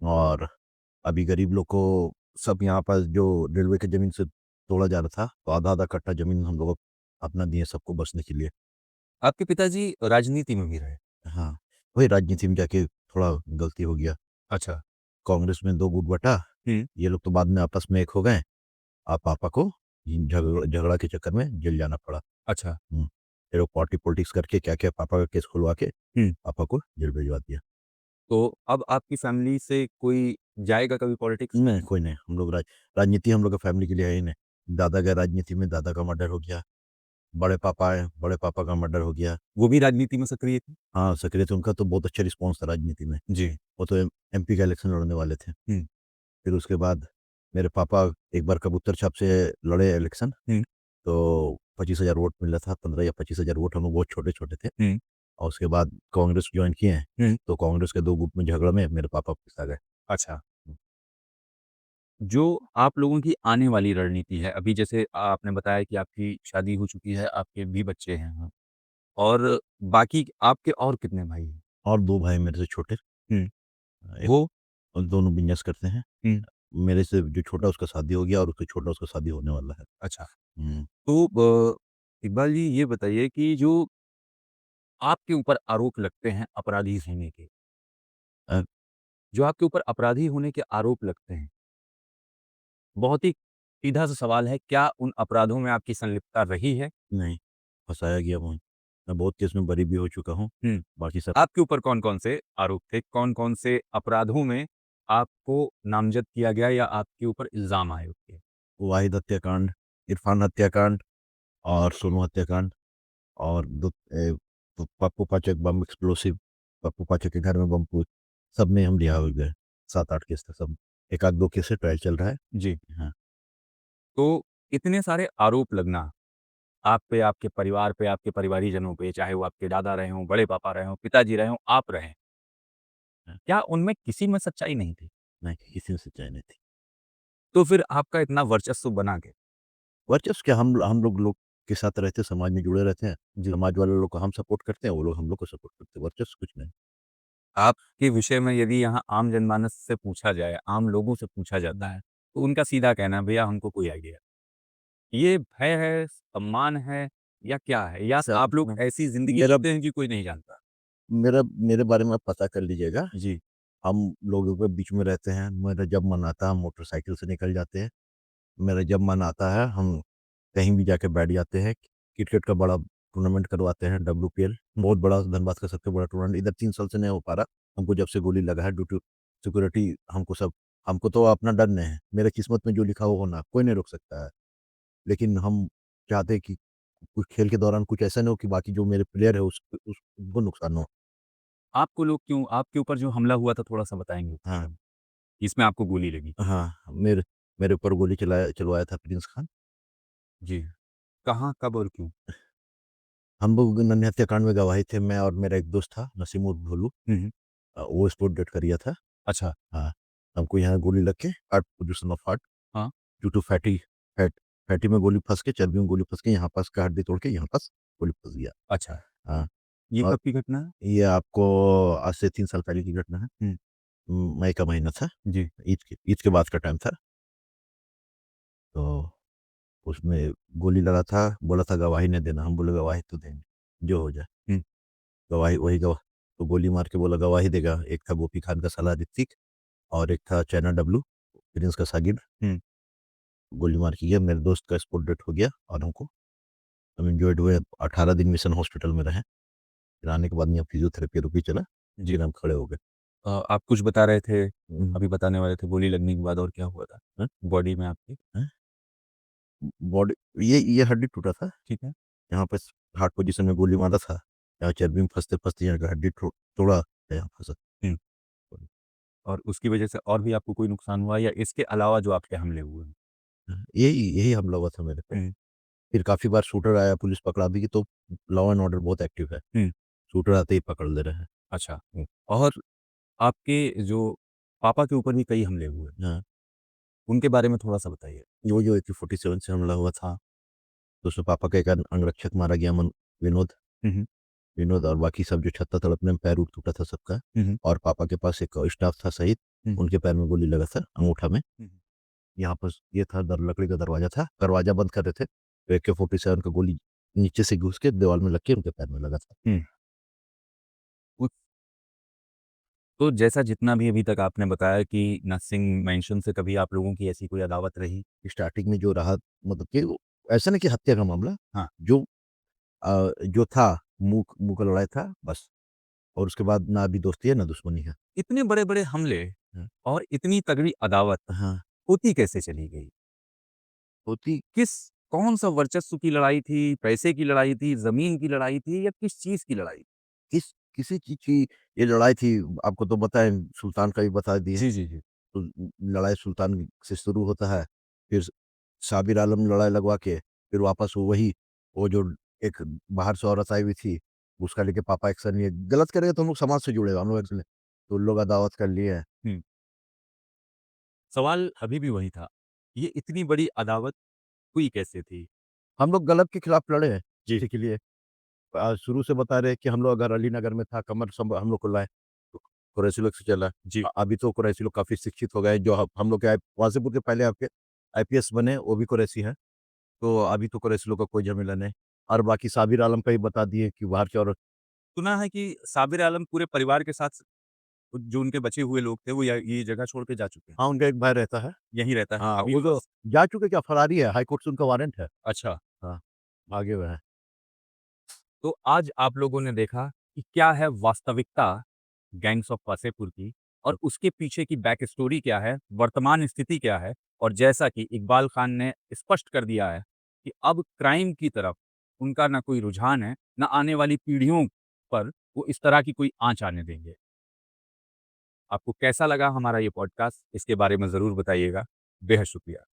[SPEAKER 4] और अभी गरीब लोग को सब यहाँ पर जो रेलवे की ज़मीन से तोड़ा जा रहा था, तो आधा-आधा कट्टा ज़मीन हम लोग अपना दिए सबको बसने के लिए।
[SPEAKER 3] आपके पिताजी राजनीति में भी रहे।
[SPEAKER 4] हाँ, वही राजनीति में जाके थोड़ा गलती हो गया।
[SPEAKER 3] अच्छा।
[SPEAKER 4] कांग्रेस में 2 गुट बँटा,
[SPEAKER 3] हुँ।
[SPEAKER 4] ये लोग तो बाद में आपस में एक हो गए। पापा को झगड़ा के चक्कर में जेल जाना पड़ा।
[SPEAKER 3] अच्छा।
[SPEAKER 4] हुँ, ये लोग पार्टी पॉलिटिक्स करके क्या-क्या पापा का केस खुलवा के
[SPEAKER 3] हुँ।
[SPEAKER 4] पापा को जेल भिजवा दिया।
[SPEAKER 3] तो अब आपकी फैमिली से कोई जाएगा कभी पॉलिटिक्स में?
[SPEAKER 4] नहीं, कोई नहीं, हम लोग राजनीति हम लोग का फैमिली के लिए है ही नहीं। दादा गए राजनीति में, दादा का मर्डर हो गया। बड़े पापा आए, बड़े पापा का मर्डर हो गया।
[SPEAKER 3] वो भी राजनीति में सक्रिय थे?
[SPEAKER 4] हाँ, सक्रिय थे, उनका तो बहुत अच्छा रिस्पॉन्स था राजनीति में।
[SPEAKER 3] जी।
[SPEAKER 4] वो तो एमपी का इलेक्शन लड़ने वाले थे।
[SPEAKER 3] हुँ।
[SPEAKER 4] फिर उसके बाद मेरे पापा एक बार कबूतर छाप से लड़े इलेक्शन,
[SPEAKER 3] हुँ।
[SPEAKER 4] तो 25,000 वोट मिला था, 15 या 25,000 वोट, हम लोग बहुत छोटे-छोटे थे।
[SPEAKER 3] हुँ।
[SPEAKER 4] और उसके बाद कांग्रेस जॉइन किए हैं,
[SPEAKER 3] हुँ।
[SPEAKER 4] तो कांग्रेस के 2 गुट में झगड़ा में मेरे पापा पिसा गए।
[SPEAKER 3] अच्छा। जो आप लोगों की आने वाली रणनीति है, अभी जैसे आपने बताया कि आपकी शादी हो चुकी है, आपके भी बच्चे हैं, हाँ। और बाकी आपके और कितने भाई हैं?
[SPEAKER 4] और 2 भाई मेरे से छोटे,
[SPEAKER 3] हुँ।
[SPEAKER 4] एक
[SPEAKER 3] वो?
[SPEAKER 4] दोनों बिज़नेस करते हैं।
[SPEAKER 3] हुँ।
[SPEAKER 4] मेरे से जो छोटा उसका शादी हो गया, और उससे छोटा उसका शादी होने वाला है।
[SPEAKER 3] अच्छा।
[SPEAKER 4] हुँ।
[SPEAKER 3] तो इकबाल जी, ये बताइए कि जो आपके ऊपर आरोप लगते हैं अपराधी होने के,
[SPEAKER 4] अ,
[SPEAKER 3] जो आपके ऊपर अपराधी होने के आरोप लगते हैं, बहुत ही सीधा-सा सवाल है, क्या उन अपराधों में आपकी संलिप्तता रही है?
[SPEAKER 4] नहीं, फँसाया गया हूँ। मैं बहुत केस में बरी भी हो चुका हूँ।
[SPEAKER 3] हुँ।
[SPEAKER 4] बाकी सब
[SPEAKER 3] आपके ऊपर कौन-कौन से आरोप थे? कौन-कौन से अपराधों में आपको नामज़द किया गया या आपके ऊपर इल्ज़ाम आए उसके?
[SPEAKER 4] वाहिद हत्याकांड, इरफान हत्याकांड और सोनू हत्याकांड, और पप्पू पाचक बम एक्सप्लोसिव, पप्पू पाचक के घर में बम फूट, सब में हम रिहा हो गए। 7-8 केस थे सब। 1 आध 2 केस से ट्रायल चल रहा है।
[SPEAKER 3] जी।
[SPEAKER 4] हाँ।
[SPEAKER 3] तो इतने सारे आरोप लगना आप पे, आपके परिवार पे, आपके परिवारीजनों पे, चाहे वो आपके दादा रहे हों, बड़े पापा रहे हों, पिताजी रहे हों, आप रहें,
[SPEAKER 4] हाँ।
[SPEAKER 3] क्या उनमें किसी में सच्चाई नहीं थी?
[SPEAKER 4] नहीं, किसी में सच्चाई नहीं थी।
[SPEAKER 3] तो फिर आपका इतना वर्चस्व बना के
[SPEAKER 4] वर्चस्व क्या, हम लोग के साथ रहते हैं, समाज में जुड़े रहते हैं।
[SPEAKER 3] जी।
[SPEAKER 4] समाज वाले लोग को हम सपोर्ट करते हैं, वो लोग हम लोग को सपोर्ट करते हैं। वर्चस्व कुछ नहीं।
[SPEAKER 3] आपके विषय में यदि यहाँ आम जनमानस से पूछा जाए, आम लोगों से पूछा जाता है, तो उनका सीधा कहना है, भैया हमको कोई आइडिया ये भय है, सम्मान है या क्या है? या
[SPEAKER 4] सब
[SPEAKER 3] आप लोग ऐसी ज़िंदगी
[SPEAKER 4] मेरा
[SPEAKER 3] जीते हैं कि कोई नहीं जानता?
[SPEAKER 4] मेरा मेरे बारे में आप पता कर लीजिएगा।
[SPEAKER 3] जी।
[SPEAKER 4] हम लोगों के बीच में रहते हैं। मेरा जब मन आता है हम मोटरसाइकिल से निकल जाते हैं। मेरा जब मन आता है हम कहीं भी जाके बैठ जाते हैं। क्रिकेट का बड़ा टूर्नामेंट करवाते हैं, डब्ल्यूपीएल, बहुत बड़ा, धनबाद का सबसे बड़ा टूर्नामेंट। इधर 3 साल से नहीं हो पा रहा। हमको जब से गोली लगा है, ड्यू टू सिक्योरिटी, हमको तो अपना डर नहीं है। मेरे किस्मत में जो लिखा हो होना, कोई नहीं रोक सकता है। लेकिन हम चाहते हैं कि कुछ खेल के दौरान कुछ ऐसा ना हो कि बाकी जो मेरे प्लेयर है उनको नुकसान हो।
[SPEAKER 3] आपको लोग क्यों आपके ऊपर जो हमला हुआ था थोड़ा-सा बताएँगे उसके
[SPEAKER 4] हाँ,
[SPEAKER 3] बारे में? इसमें आपको गोली लगी?
[SPEAKER 4] हाँ, मेरे ऊपर गोली चलवाया था प्रिंस खान।
[SPEAKER 3] जी। कहाँ, कब और क्यों?
[SPEAKER 4] हम लोग नन्हे हत्याकांड में गवाही थे, मैं और मेरा एक दोस्त था नसीम उर्फ भोलू।
[SPEAKER 3] हुँ, हुँ।
[SPEAKER 4] वो स्पॉट डेड कर गया था।
[SPEAKER 3] अच्छा।
[SPEAKER 4] हाँ, हमको यहाँ गोली लग के हार्ट पोजीशन ऑफ हार्ट,
[SPEAKER 3] हाँ।
[SPEAKER 4] ड्यू टू फैट फैटी में गोली फँस के, चर्बी में गोली फँस के, यहाँ पास का हड्डी तोड़ के यहाँ पास गोली फँस गया।
[SPEAKER 3] अच्छा।
[SPEAKER 4] हाँ,
[SPEAKER 3] ये
[SPEAKER 4] और
[SPEAKER 3] कब की घटना है?
[SPEAKER 4] ये आपको आज से 3 साल पहले की घटना है।
[SPEAKER 3] हुँ।
[SPEAKER 4] मई का महीना था,
[SPEAKER 3] जी।
[SPEAKER 4] ईद के बाद का टाइम था। तो उसमें गोली लगा था, बोला था गवाही नहीं देना। हम बोले गवाही तो देंगे, जो हो जाए।
[SPEAKER 3] हुँ।
[SPEAKER 4] गवाही वही गवाह तो गोली मार के बोला गवाही देगा। एक था गोपी खान का साला ऋतिक, और एक था चाइना डब्लू, प्रिंस का सागिर, गोली मार की है। मेरे दोस्त का स्पॉट डेथ हो गया और हम इंजॉयड हुए, 18 दिन मिशन हॉस्पिटल में रहे। फिर आने के बाद यहाँ फिजियोथेरेपी रुपी चला,
[SPEAKER 3] जी।
[SPEAKER 4] फिर हम खड़े हो गए।
[SPEAKER 3] आप कुछ बता रहे थे,
[SPEAKER 4] हम्म,
[SPEAKER 3] अभी बताने वाले थे, गोली लगने के बाद और क्या हुआ था
[SPEAKER 4] हाँ?
[SPEAKER 3] बॉडी में आपकी?
[SPEAKER 4] बॉडी, ये हड्डी टूटा था,
[SPEAKER 3] ठीक है।
[SPEAKER 4] यहाँ पे हार्ट पोजीशन में गोली मारा था, यहाँ चर्बी में फंसते फंसते यहाँ का हड्डी तोड़ा है, यहाँ फंसा।
[SPEAKER 3] और उसकी वजह से और भी आपको कोई नुकसान हुआ या इसके अलावा जो आपके हमले हुए हैं?
[SPEAKER 4] यही यही हमला हुआ था मेरे पे। फिर काफी बार शूटर आया, पुलिस पकड़ा भी, तो लॉ एंड ऑर्डर बहुत एक्टिव है, शूटर आते ही पकड़ ले रहे हैं।
[SPEAKER 3] अच्छा। और आपके जो पापा के ऊपर भी कई हमले हुए,
[SPEAKER 4] हाँ,
[SPEAKER 3] उनके बारे में थोड़ा-सा बताइए?
[SPEAKER 4] वो जो AK-47 से हमला हुआ था, तो उसमें पापा का एक अंगरक्षक मारा गया, विनोद।
[SPEAKER 3] हुँ, हुँ।
[SPEAKER 4] विनोद और बाकी सब जो छत्ता तड़पने में पैर उठ टूटा था सबका।
[SPEAKER 3] हुँ, हुँ।
[SPEAKER 4] और पापा के पास एक स्टाफ था शहीद,
[SPEAKER 3] हुँ, हुँ।
[SPEAKER 4] उनके पैर में गोली लगा था अंगूठा में।
[SPEAKER 3] हुँ, हुँ।
[SPEAKER 4] यहाँ पर ये था लकड़ी का दरवाजा था, दरवाजा बंद कर रहे थे, तो AK-47 का गोली नीचे से घुस के दीवार में लग के उनके पैर में लगा था।
[SPEAKER 3] हुँ। उस तो जैसा जितना भी अभी तक आपने बताया कि नरसिंह मेंशन से कभी आप लोगों की ऐसी कोई अदावत रही?
[SPEAKER 4] स्टार्टिंग में जो रहा, मतलब कि ऐसा नहीं कि हत्या का मामला,
[SPEAKER 3] हाँ।
[SPEAKER 4] जो था मुंह मुंह का लड़ाई था बस। और उसके बाद ना अभी दोस्ती है ना दुश्मनी है।
[SPEAKER 3] इतने बड़े-बड़े हमले
[SPEAKER 4] हाँ,
[SPEAKER 3] और इतनी तगड़ी अदावत
[SPEAKER 4] हाँ,
[SPEAKER 3] होती कैसे चली गई?
[SPEAKER 4] होती
[SPEAKER 3] किस कौन-सा वर्चस्व की लड़ाई थी, पैसे की लड़ाई थी, ज़मीन की लड़ाई थी या किस चीज़ की लड़ाई?
[SPEAKER 4] किस किसी चीज की ये लड़ाई थी, आपको तो बताएं, सुल्तान का भी बता दिए।
[SPEAKER 3] जी, जी, जी।
[SPEAKER 4] तो लड़ाई सुल्तान से शुरू होता है, फिर साबिर आलम लड़ाई लगवा के फिर वापस वो जो एक बाहर से औरत आई हुई थी, उसका लेके पापा एक्शन लिए, गलत करेगा तो हम लोग समाज से जुड़ेगा, हम लोग एक्शन ले, तो उन लोग अदावत कर लिए हैं।
[SPEAKER 3] हुँ। सवाल अभी भी वही था, ये इतनी बड़ी अदावत हुई कैसे थी?
[SPEAKER 4] हम लोग गलत के खिलाफ लड़े हैं, जी के लिए। शुरू से बता रहे हैं कि हम लोग अगर अली नगर में था, कमर सब हम लोग को लाए, तो कुरैशी लोग से चला।
[SPEAKER 3] जी।
[SPEAKER 4] अभी तो कुरैशी लोग काफ़ी शिक्षित हो गए, जो हम लोग के वासेपुर के पहले आपके IPS बने, वो भी कुरैशी हैं। तो अभी तो कुरैशी लोग का कोई झमेला नहीं। और बाकी साबिर आलम का ही बता दिए कि बाहर के, और
[SPEAKER 3] सुना है कि साबिर आलम पूरे परिवार के साथ जो उनके बचे हुए लोग थे, वो ये जगह छोड़ के जा चुके हैं।
[SPEAKER 4] हाँ, उनका एक भाई रहता है।
[SPEAKER 3] यहीं रहता है
[SPEAKER 4] हाँ,
[SPEAKER 3] अभी
[SPEAKER 4] वो तो जा चुके, क्या फरारी है, हाई कोर्ट से उनका वारंट है।
[SPEAKER 3] अच्छा।
[SPEAKER 4] हाँ, भागे हुए हैं।
[SPEAKER 3] तो आज आप लोगों ने देखा कि क्या है वास्तविकता गैंग्स ऑफ वासेपुर की और उसके पीछे की बैक स्टोरी क्या है, वर्तमान स्थिति क्या है और जैसा कि इकबाल खान ने स्पष्ट कर दिया है कि अब क्राइम की तरफ उनका ना कोई रुझान है, ना आने वाली पीढ़ियों पर वो इस तरह की कोई आँच आने देंगे। आपको कैसा लगा हमारा ये पॉडकास्ट? इसके बारे में ज़रूर बताइएगा। बेहद शुक्रिया।